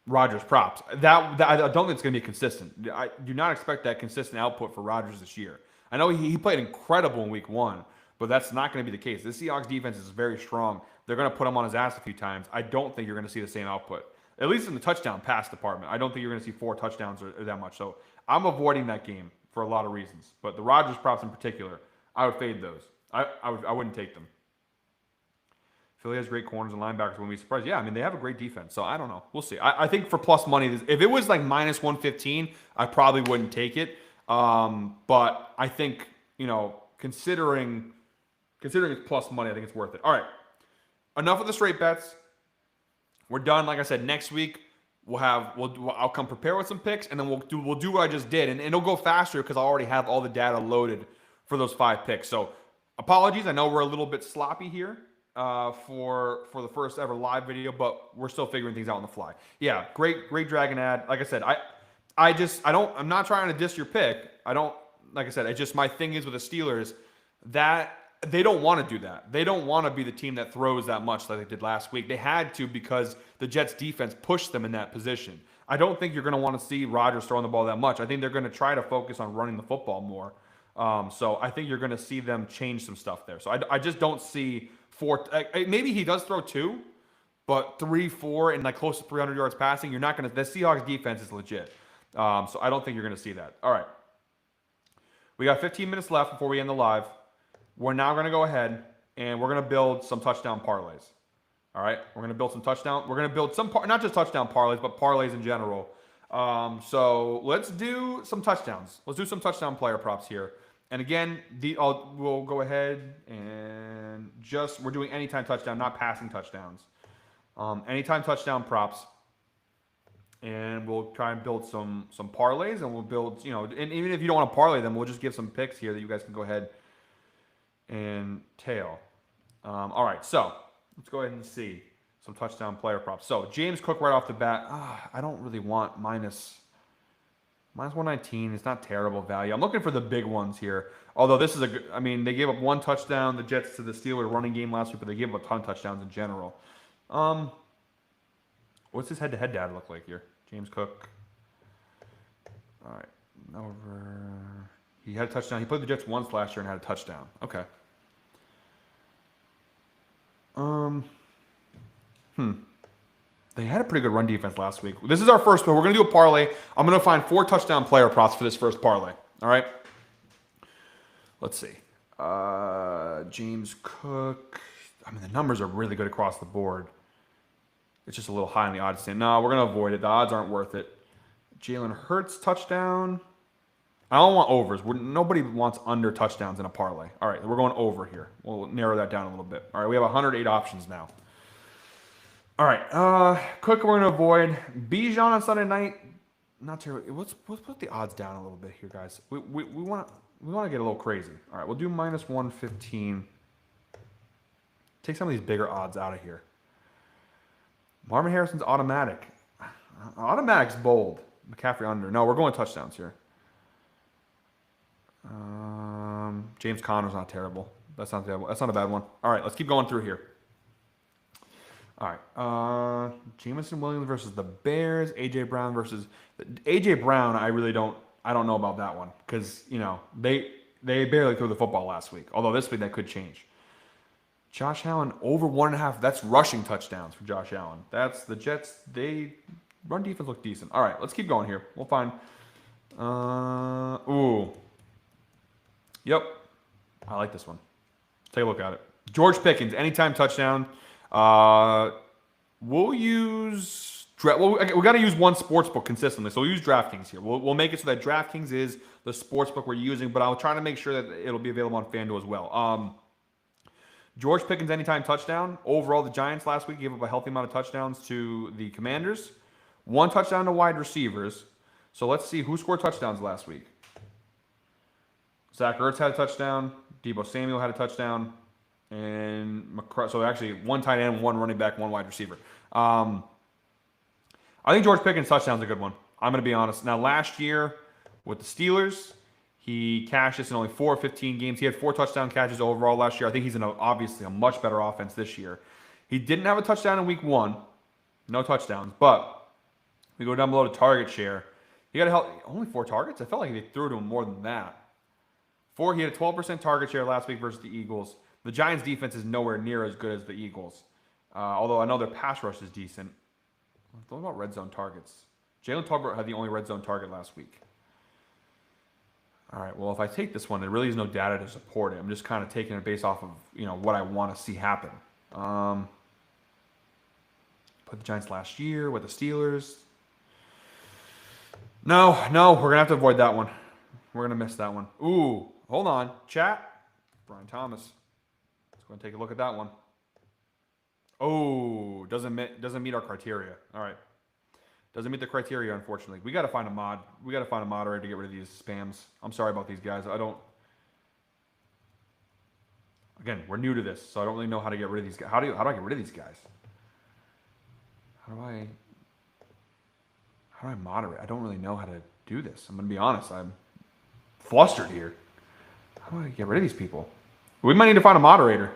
Rodgers props. That I don't think it's going to be consistent. I do not expect that consistent output for Rodgers this year. I know he played incredible in week 1, but that's not going to be the case. The Seahawks defense is very strong. They're going to put him on his ass a few times. I don't think you're going to see the same output, at least in the touchdown pass department. I don't think you're going to see 4 touchdowns or that much. So I'm avoiding that game for a lot of reasons. But the Rodgers props in particular, I would fade those. I wouldn't take them. Philly has great corners and linebackers. Wouldn't be surprised. Yeah, I mean, they have a great defense. So I don't know. We'll see. I think for plus money, if it was like minus 115, I probably wouldn't take it. But I think, considering it's plus money, I think it's worth it. All right. Enough of the straight bets. We're done. Like I said, next week, I'll come prepare with some picks, and then we'll do what I just did, and it'll go faster because I already have all the data loaded for those 5 picks. So apologies, I know we're a little bit sloppy here for the first ever live video, but we're still figuring things out on the fly. Yeah, great Dragon ad. Like I said, I'm not trying to diss your pick. Like I said, it's just my thing is with the Steelers that they don't want to do that. They don't want to be the team that throws that much like they did last week. They had to because the Jets defense pushed them in that position. I don't think you're going to want to see Rodgers throwing the ball that much. I think they're going to try to focus on running the football more. So I think you're going to see them change some stuff there. So I just don't see 4. Maybe he does throw 2, but 3, 4, and like close to 300 yards passing. You're not going to. The Seahawks defense is legit. So I don't think you're going to see that. All right. We got 15 minutes left before we end the live. We're now going to go ahead and we're going to build some touchdown parlays. All right, we're going to build some touchdown. We're going to build some, not just touchdown parlays, but parlays in general. So let's do some touchdowns. Let's do some touchdown player props here. And again, we'll go ahead and we're doing anytime touchdown, not passing touchdowns. Anytime touchdown props. and we'll try and build some parlays, and we'll build, and even if you don't want to parlay them, we'll just give some picks here that you guys can go ahead and tail. All right, so let's go ahead and see some touchdown player props. So James Cook right off the bat. I don't really want minus 119. It's not terrible value. I'm looking for the big ones here. Although this is they gave up one touchdown, the Jets, to the Steelers running game last week, but they gave up a ton of touchdowns in general. What's his head-to-head data look like here? James Cook. All right, over. He had a touchdown. He played the Jets once last year and had a touchdown. Okay. They had a pretty good run defense last week. This is our first one. We're going to do a parlay. I'm going to find 4 touchdown player props for this first parlay. All right. Let's see. James Cook. The numbers are really good across the board. It's just a little high on the odds stand. No, we're going to avoid it. The odds aren't worth it. Jalen Hurts touchdown. I don't want overs. Nobody wants under touchdowns in a parlay. All right, we're going over here. We'll narrow that down a little bit. All right, we have 108 options now. All right, Cook we're going to avoid. Bijan on Sunday night. Not terrible. Let's put the odds down a little bit here, guys. We want to get a little crazy. All right, we'll do minus 115. Take some of these bigger odds out of here. Marvin Harrison's automatic. Automatic's bold. McCaffrey under. No, we're going touchdowns here. James Conner's not terrible. That's not a bad one. All right, let's keep going through here. All right. Jameson Williams versus the Bears. A.J. Brown versus... A.J. Brown, I don't know about that one. Because, they barely threw the football last week. Although this week that could change. Josh Allen over 1.5. That's rushing touchdowns for Josh Allen. That's the Jets. They run defense look decent. All right, let's keep going here. We'll find. Yep. I like this one. Take a look at it. George Pickens, anytime touchdown. We'll use. We got to use one sports book consistently, so we'll use DraftKings here. We'll make it so that DraftKings is the sports book we're using, but I'll try to make sure that it'll be available on FanDuel as well. George Pickens anytime touchdown. Overall, the Giants last week gave up a healthy amount of touchdowns to the Commanders. 1 touchdown to wide receivers. So let's see who scored touchdowns last week. Zach Ertz had a touchdown. Deebo Samuel had a touchdown. And so actually 1 tight end, 1 running back, 1 wide receiver. I think George Pickens' touchdown's a good one. I'm going to be honest. Now, last year with the Steelers, he cashed this in only 4 of 15 games. He had 4 touchdown catches overall last year. I think he's in obviously a much better offense this year. He didn't have a touchdown in week 1. No touchdowns. But we go down below to target share. He got only 4 targets? I felt like they threw to him more than that. He had a 12% target share last week versus the Eagles. The Giants' defense is nowhere near as good as the Eagles. Although I know their pass rush is decent. What about red zone targets? Jalen Tolbert had the only red zone target last week. All right, well, if I take this one, there really is no data to support it. I'm just kind of taking it based off of, what I want to see happen. Put the Giants last year with the Steelers. No, we're going to have to avoid that one. We're going to miss that one. Ooh, hold on. Chat. Brian Thomas. Let's go and take a look at that one. Oh, doesn't meet our criteria. All right. Doesn't meet the criteria, unfortunately. We got to find a mod. We got to find a moderator to get rid of these spams. I'm sorry about these guys. Again, we're new to this, so I don't really know how to get rid of these guys. How do I get rid of these guys? How do I moderate? I don't really know how to do this. I'm going to be honest. I'm flustered here. How do I get rid of these people? We might need to find a moderator.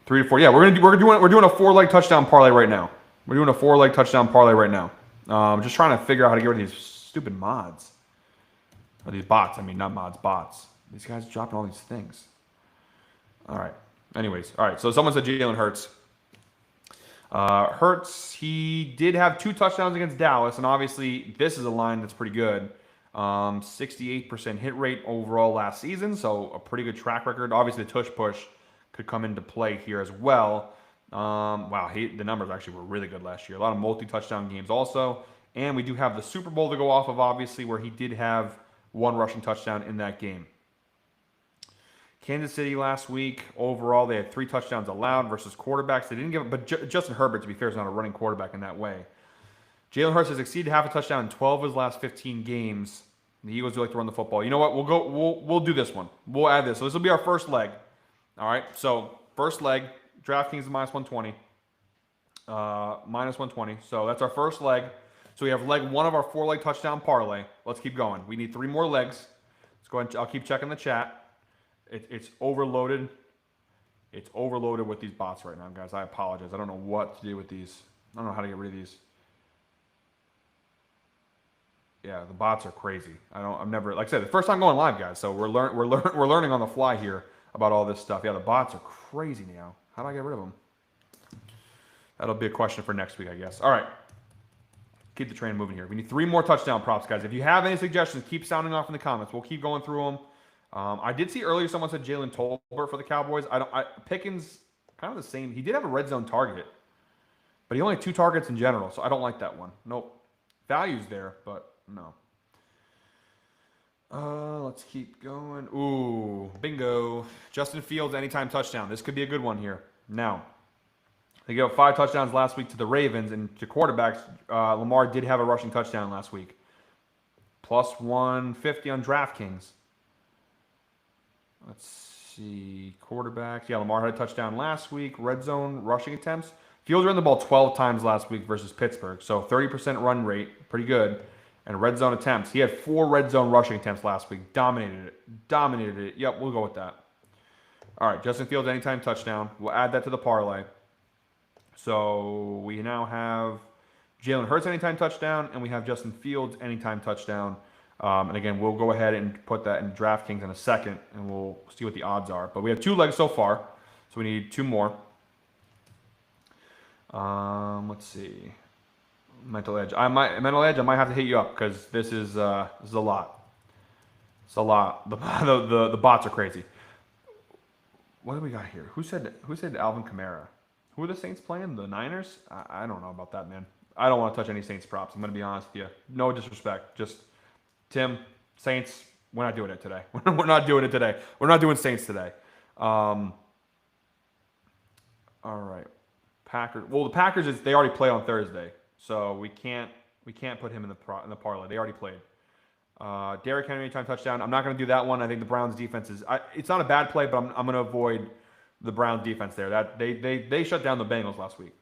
3 to 4. Yeah, we're doing a 4-leg touchdown parlay right now. We're doing a 4-leg touchdown parlay right now. Just trying to figure out how to get rid of these stupid mods. Or these bots. I mean, not mods, bots. These guys are dropping all these things. All right. Anyways. All right. So someone said Jalen Hurts. Hurts, he did have 2 touchdowns against Dallas. And obviously, this is a line that's pretty good. 68% hit rate overall last season. So a pretty good track record. Obviously, the tush push could come into play here as well. Wow, the numbers actually were really good last year. A lot of multi-touchdown games also. And we do have the Super Bowl to go off of, obviously, where he did have 1 rushing touchdown in that game. Kansas City last week, overall, they had 3 touchdowns allowed versus quarterbacks. They didn't give it, but Justin Herbert, to be fair, is not a running quarterback in that way. Jalen Hurts has exceeded half a touchdown in 12 of his last 15 games. The Eagles do like to run the football. You know what? We'll do this one. We'll add this. So this will be our first leg. All right. So first leg, DraftKings is minus 120. Minus 120. So that's our first leg. So we have leg 1 of our 4-leg touchdown parlay. Let's keep going. We need 3 more legs. Let's go ahead and I'll keep checking the chat. It's overloaded. It's overloaded with these bots right now, guys. I apologize. I don't know what to do with these. I don't know how to get rid of these. Yeah, the bots are crazy. I'm never, like I said, the first time going live, guys. So we're learning on the fly here about all this stuff. Yeah, the bots are crazy now. How do I get rid of them? That'll be a question for next week, I guess. All right, keep the train moving here. We need 3 more touchdown props, guys. If you have any suggestions, keep sounding off in the comments. We'll keep going through them. I did see earlier someone said Jalen Tolbert for the Cowboys. Pickens kind of the same. He did have a red zone target, but he only had 2 targets in general, so I don't like that one. Nope, value's there, but. No. Let's keep going. Ooh, bingo. Justin Fields, anytime touchdown. This could be a good one here. Now, they gave up 5 touchdowns last week to the Ravens, and to quarterbacks, Lamar did have a rushing touchdown last week. Plus 150 on DraftKings. Let's see. Quarterbacks. Yeah, Lamar had a touchdown last week. Red zone rushing attempts. Fields ran the ball 12 times last week versus Pittsburgh, so 30% run rate. Pretty good. And red zone attempts. He had 4 red zone rushing attempts last week. Dominated it. Yep, we'll go with that. All right, Justin Fields, anytime touchdown. We'll add that to the parlay. So we now have Jalen Hurts, anytime touchdown, and we have Justin Fields, anytime touchdown. And again, we'll go ahead and put that in DraftKings in a second, and we'll see what the odds are. But we have 2 legs so far, so we need 2 more. Let's see. Mental edge. I might have to hit you up because this is a lot. It's a lot. The bots are crazy. What do we got here? Who said Alvin Kamara? Who are the Saints playing? The Niners? I don't know about that, man. I don't want to touch any Saints props. I'm gonna be honest with you. No disrespect. Just Tim, Saints. We're not doing it today. We're not doing it today. We're not doing Saints today. All right. Packers. Well, the Packers they already play on Thursday. So we can't put him in the parlay. They already played. Derrick Henry anytime touchdown. I'm not going to do that one. I think the Browns defense is. It's not a bad play, but I'm going to avoid the Browns defense there. That they shut down the Bengals last week.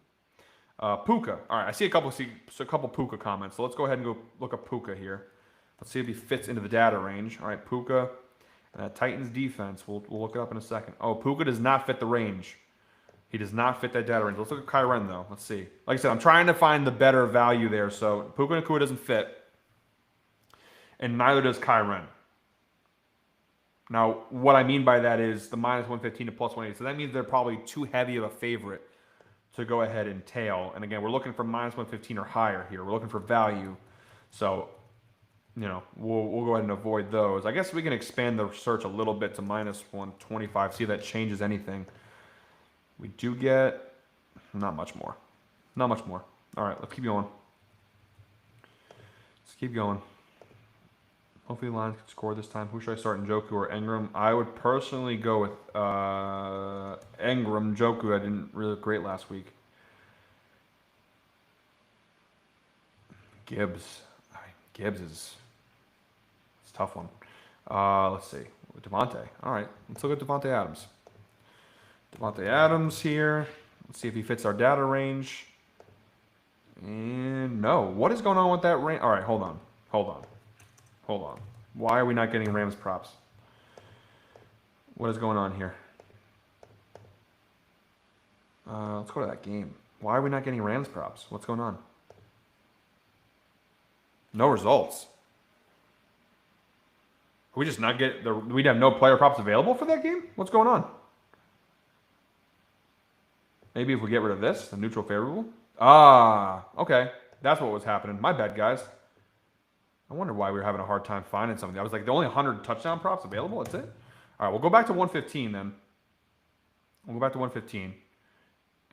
Puka. All right, I see a couple Puka comments. So let's go ahead and go look up Puka here. Let's see if he fits into the data range. All right, Puka. And that Titans defense. We'll look it up in a second. Oh, Puka does not fit the range. He does not fit that data range. Let's look at Kyren, though. Let's see. Like I said, I'm trying to find the better value there. So Puka Nacua doesn't fit. And neither does Kyren. Now, what I mean by that is the minus 115 to plus 180. So that means they're probably too heavy of a favorite to go ahead and tail. And again, we're looking for minus 115 or higher here. We're looking for value. So, we'll go ahead and avoid those. I guess we can expand the search a little bit to minus 125. See if that changes anything. We do get not much more. Not much more. All right, let's keep going. Let's keep going. Hopefully the Lions can score this time. Who should I start, Njoku or Engram? I would personally go with Engram. Njoku, I didn't really look great last week. Gibbs. Gibbs is it's a tough one. Let's see. Devontae. All right, let's look at Devontae Adams. Devontae Adams here. Let's see if he fits our data range. And no. What is going on with that range? All right, hold on. Why are we not getting Rams props? What is going on here? Let's go to that game. Why are we not getting Rams props? What's going on? No results. We just not get the. We'd have no player props available for that game? What's going on? Maybe if we get rid of this, the neutral favorable. Okay. That's what was happening. My bad, guys. I wonder why we were having a hard time finding something. I was like, the only 100 touchdown props available? That's it? All right, we'll go back to 115 then. We'll go back to 115.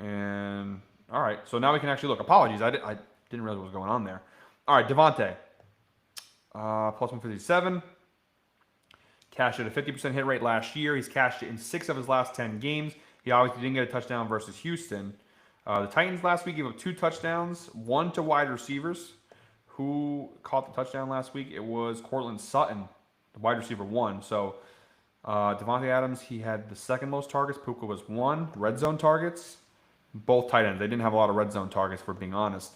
And, all right, so now we can actually look. Apologies, I didn't realize what was going on there. All right, Devontae. Plus 157. Cashed at a 50% hit rate last year. He's cashed it in 6 of his last 10 games. He obviously didn't get a touchdown versus Houston. The Titans last week gave up 2 touchdowns, 1 to wide receivers. Who caught the touchdown last week? It was Cortland Sutton, the wide receiver 1. So Devontae Adams, he had the second most targets. Puka was 1. Red zone targets, both tight ends. They didn't have a lot of red zone targets, if we're being honest.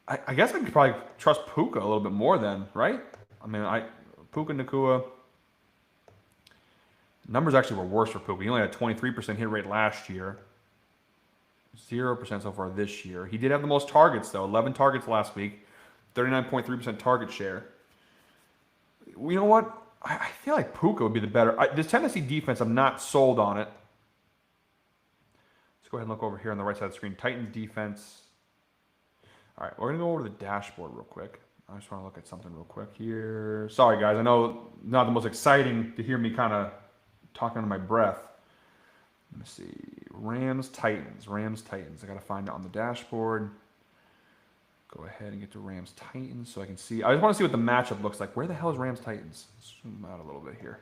I guess I could probably trust Puka a little bit more then, right? I mean, Puka Nacua. Numbers actually were worse for Puka. He only had a 23% hit rate last year. 0% so far this year. He did have the most targets, though. 11 targets last week. 39.3% target share. You know what? I feel like Puka would be the better. This Tennessee defense, I'm not sold on it. Let's go ahead and look over here on the right side of the screen. Titans defense. All right, we're going to go over to the dashboard real quick. I just want to look at something real quick here. Sorry, guys. I know not the most exciting to hear me kind of talking under my breath. Let me see. Rams, Titans. I got to find it on the dashboard. Go ahead and get to Rams, Titans so I can see. I just want to see what the matchup looks like. Where the hell is Rams, Titans? Zoom out a little bit here.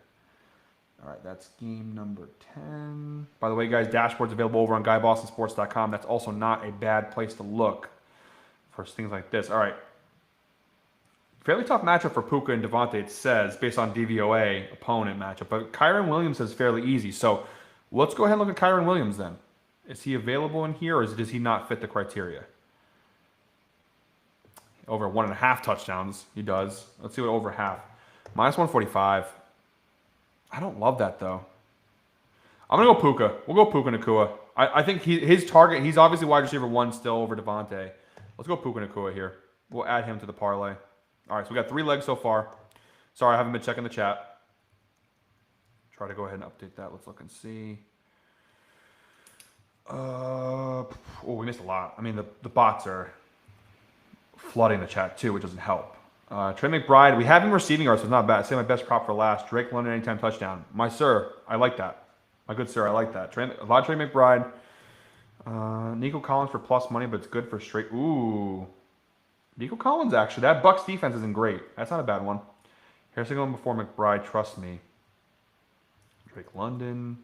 All right, that's game number 10. By the way, guys, dashboard's available over on GuyBostonSports.com. That's also not a bad place to look for things like this. All right. Fairly tough matchup for Puka and Devontae, it says, based on DVOA opponent matchup. But Kyren Williams is fairly easy. So let's go ahead and look at Kyren Williams then. Is he available in here, or does he not fit the criteria? Over 1.5 touchdowns, he does. Let's see what over half. Minus 145. I don't love that, though. I'm going to go Puka. We'll go Puka Nacua. I think his target, he's obviously wide receiver 1 still over Devontae. Let's go Puka Nacua here. We'll add him to the parlay. All right, so we got 3 legs so far. Sorry, I haven't been checking the chat. Try to go ahead and update that. Let's look and see. We missed a lot. I mean, the bots are flooding the chat too, which doesn't help. Trey McBride, we have him receiving yards, so it's not bad. Say my best prop for last. Drake London anytime touchdown. My sir, I like that. My good sir, I like that. A lot of Trey McBride. Nico Collins for plus money, but it's good for straight. Ooh. Nico Collins, actually. That Bucs defense isn't great. That's not a bad one. Harrison going before McBride, trust me. Drake London.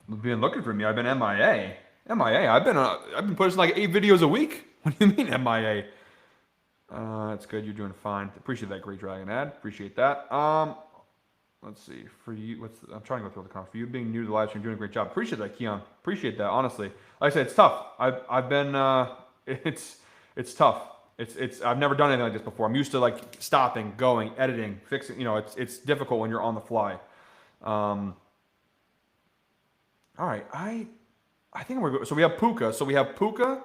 You've been looking for me. I've been MIA. I've been posting like 8 videos a week. What do you mean MIA? That's good. You're doing fine. Appreciate that Great Dragon ad. Appreciate that. Let's see. For you, I'm trying to go through the comments. For you being new to the live stream, doing a great job. Appreciate that, Keon. Appreciate that. Honestly, like I said, it's tough. I've been. It's tough. I've never done anything like this before. I'm used to like stopping, going, editing, fixing. You know, it's difficult when you're on the fly. All right, I think we're good. So we have Puka.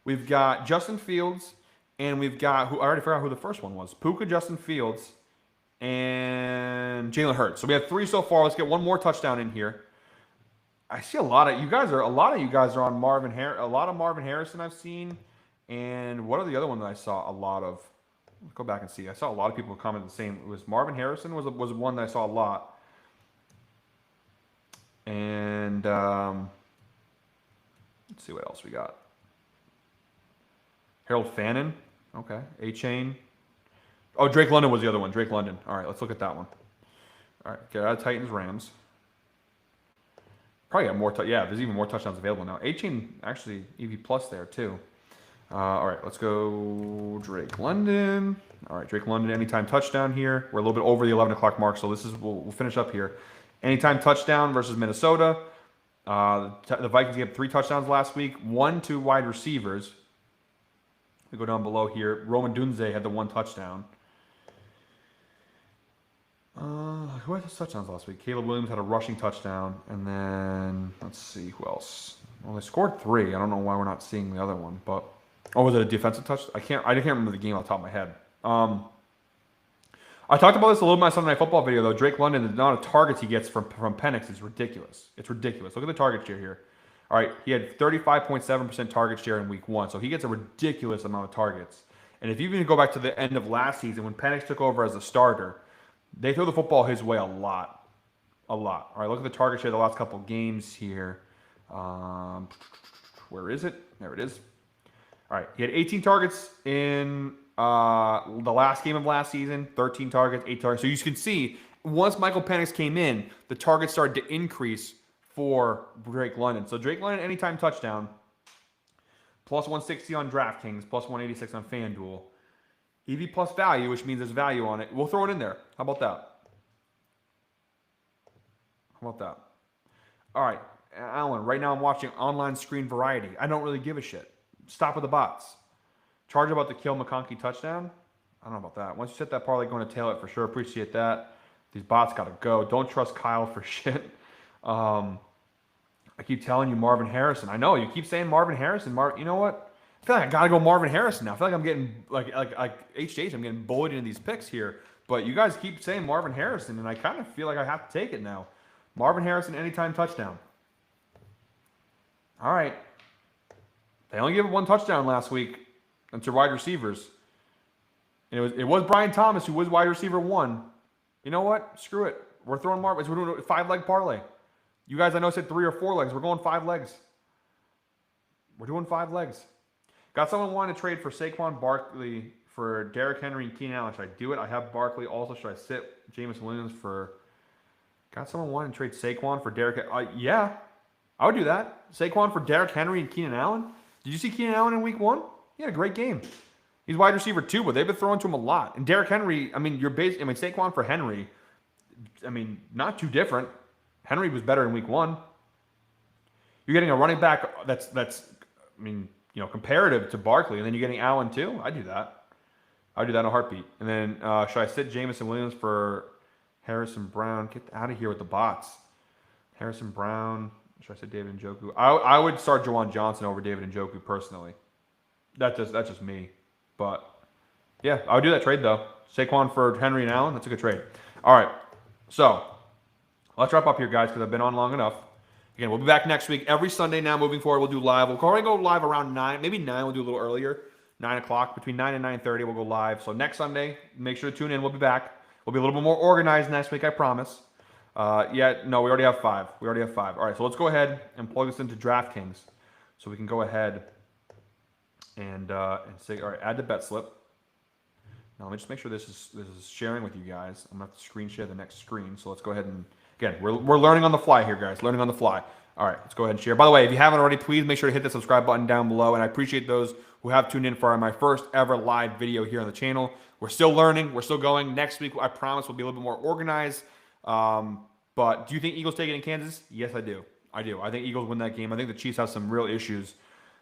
We've got Justin Fields, and we've got who I already forgot who the first one was. Puka, Justin Fields, and Jalen Hurts. So we have 3 so far. Let's get one more touchdown in here. I see a lot of you guys are on Marvin Harrison. A lot of Marvin Harrison I've seen. And what are the other one that I saw a lot of? Let's go back and see. I saw a lot of people comment the same. It was Marvin Harrison was one that I saw a lot. And let's see what else we got. Harold Fannin. Okay. A-Chain. Oh, Drake London was the other one. Drake London. All right, let's look at that one. All right, get out of Titans, Rams. Probably got more. Yeah, there's even more touchdowns available now. A-Chain actually EV plus there too. All right, let's go Drake London. All right, Drake London anytime touchdown here. We're a little bit over the 11 o'clock mark, so we'll finish up here. Anytime touchdown versus Minnesota. The Vikings gave 3 touchdowns last week. 1 to wide receivers. We go down below here. Roman Dunze had the 1 touchdown. Who had the touchdowns last week? Caleb Williams had a rushing touchdown. And then, let's see, who else? Well, they scored 3. I don't know why we're not seeing the other one. But, was it a defensive touchdown? I can't remember the game off the top of my head. I talked about this a little bit in my Sunday Night Football video, though. Drake London, the amount of targets he gets from Penix is ridiculous. It's ridiculous. Look at the target share here. All right, he had 35.7% target share in week 1, so he gets a ridiculous amount of targets. And if you even go back to the end of last season when Penix took over as a starter, they throw the football his way a lot. All right, look at the target share the last couple games here. Where is it? There it is. All right, he had 18 targets in The last game of last season, 13 targets, 8 targets. So you can see once Michael Penix came in, the targets started to increase for Drake London. So Drake London, anytime touchdown, plus 160 on DraftKings, plus 186 on FanDuel. EV plus value, which means there's value on it. We'll throw it in there. How about that? How about that? All right, Alan, right now I'm watching Online Screen Variety. I don't really give a shit. Stop with the bots. Charge about the kill McConkey touchdown. I don't know about that. Once you set that parlay, going to tail it for sure. Appreciate that. These bots got to go. Don't trust Kyle for shit. I keep telling you Marvin Harrison. I know you keep saying Marvin Harrison. You know what? I feel like I gotta go Marvin Harrison now. I feel like I'm getting like H. I'm getting bullied into these picks here. But you guys keep saying Marvin Harrison, and I kind of feel like I have to take it now. Marvin Harrison anytime touchdown. All right. They only gave it 1 touchdown last week to wide receivers. And it was Brian Thomas who was wide receiver 1. You know what? Screw it. We're throwing Marvin. We're doing a 5-leg parlay. You guys I know said 3 or 4 legs. We're going 5 legs. We're doing 5 legs. Got someone wanting to trade for Saquon Barkley for Derrick Henry and Keenan Allen. Should I do it? I have Barkley. Also, should I sit Jameis Williams for... Got someone wanting to trade Saquon for Derrick... yeah, I would do that. Saquon for Derrick Henry and Keenan Allen. Did you see Keenan Allen in week 1? He had a great game. He's wide receiver 2, but they've been throwing to him a lot. And Derrick Henry, Saquon for Henry, not too different. Henry was better in week 1. You're getting a running back that's comparative to Barkley, and then you're getting Allen too. I'd do that. I'd do that in a heartbeat. And then should I sit Jamison Williams for Harrison Brown? Get out of here with the bots. Harrison Brown. Should I sit David Njoku? I would start Juwan Johnson over David Njoku personally. That's just me. But yeah, I would do that trade though. Saquon for Henry and Allen. That's a good trade. All right. So let's wrap up here, guys, because I've been on long enough. Again, we'll be back next week. Every Sunday now moving forward, we'll do live. We'll probably go live around 9. Maybe 9. We'll do a little earlier. 9 o'clock. Between 9 and 9:30, we'll go live. So next Sunday, make sure to tune in. We'll be back. We'll be a little bit more organized next week, I promise. We already have 5. All right, so let's go ahead and plug this into DraftKings. So we can go ahead and say, all right, add the bet slip. Now let me just make sure this is sharing with you guys. I'm going to have to screen share the next screen. So let's go ahead and... Again, we're learning on the fly here, guys. Learning on the fly. All right, let's go ahead and share. By the way, if you haven't already, please make sure to hit the subscribe button down below. And I appreciate those who have tuned in for my first ever live video here on the channel. We're still learning. We're still going. Next week, I promise, we'll be a little bit more organized. But do you think Eagles take it in Kansas? Yes, I do. I think Eagles win that game. I think the Chiefs have some real issues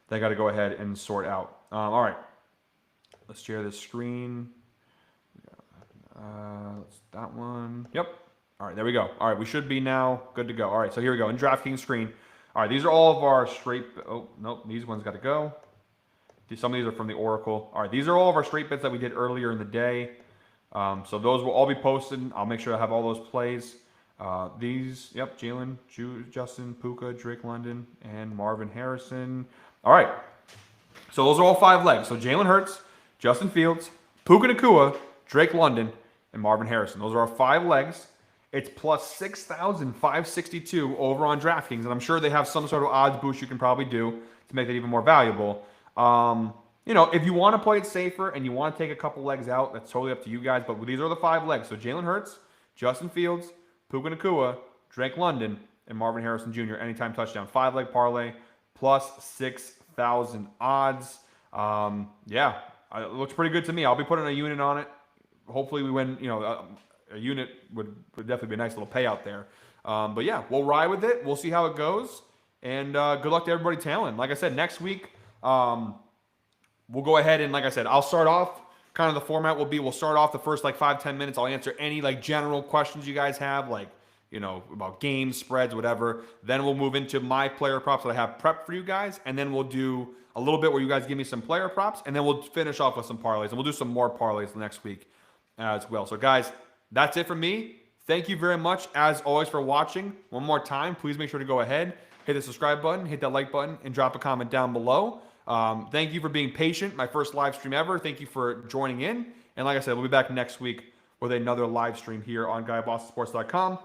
they got to go ahead and sort out. All right. Let's share this screen. That one. Yep. All right, there we go. All right, we should be now good to go. All right, so here we go. In DraftKings screen. All right, these are all of our straight... Oh, nope, these ones got to go. Some of these are from the Oracle. All right, these are all of our straight bets that we did earlier in the day. So those will all be posted. I'll make sure I have all those plays. Jalen, Justin, Puka, Drake London, and Marvin Harrison. All right, so those are all 5 legs. So Jalen Hurts, Justin Fields, Puka Nacua, Drake London, and Marvin Harrison. Those are our 5 legs. It's plus 6,562 over on DraftKings, and I'm sure they have some sort of odds boost you can probably do to make that even more valuable. If you want to play it safer and you want to take a couple legs out, that's totally up to you guys. But these are the 5 legs. So Jalen Hurts, Justin Fields, Puka Nacua, Drake London, and Marvin Harrison Jr. anytime touchdown. 5-leg parlay plus 6,000 odds. It looks pretty good to me. I'll be putting a unit on it. Hopefully we win. A unit would definitely be a nice little payout there. But yeah, we'll ride with it. We'll see how it goes. And good luck to everybody tailing. Like I said, next week, we'll go ahead and, like I said, I'll start off. Kind of the format will be, we'll start off the first 5-10 minutes. I'll answer any general questions you guys have, about games, spreads, whatever. Then we'll move into my player props that I have prepped for you guys. And then we'll do a little bit where you guys give me some player props. And then we'll finish off with some parlays. And we'll do some more parlays next week as well. So guys, that's it from me. Thank you very much, as always, for watching. One more time, please make sure to go ahead, hit the subscribe button, hit that like button, and drop a comment down below. Thank you for being patient. My first live stream ever. Thank you for joining in. And like I said, we'll be back next week with another live stream here on GuyBostonSports.com.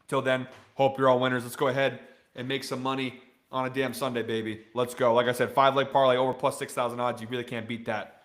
Till then, hope you're all winners. Let's go ahead and make some money on a damn Sunday, baby. Let's go. Like I said, 5-leg parlay over plus 6,000 odds. You really can't beat that.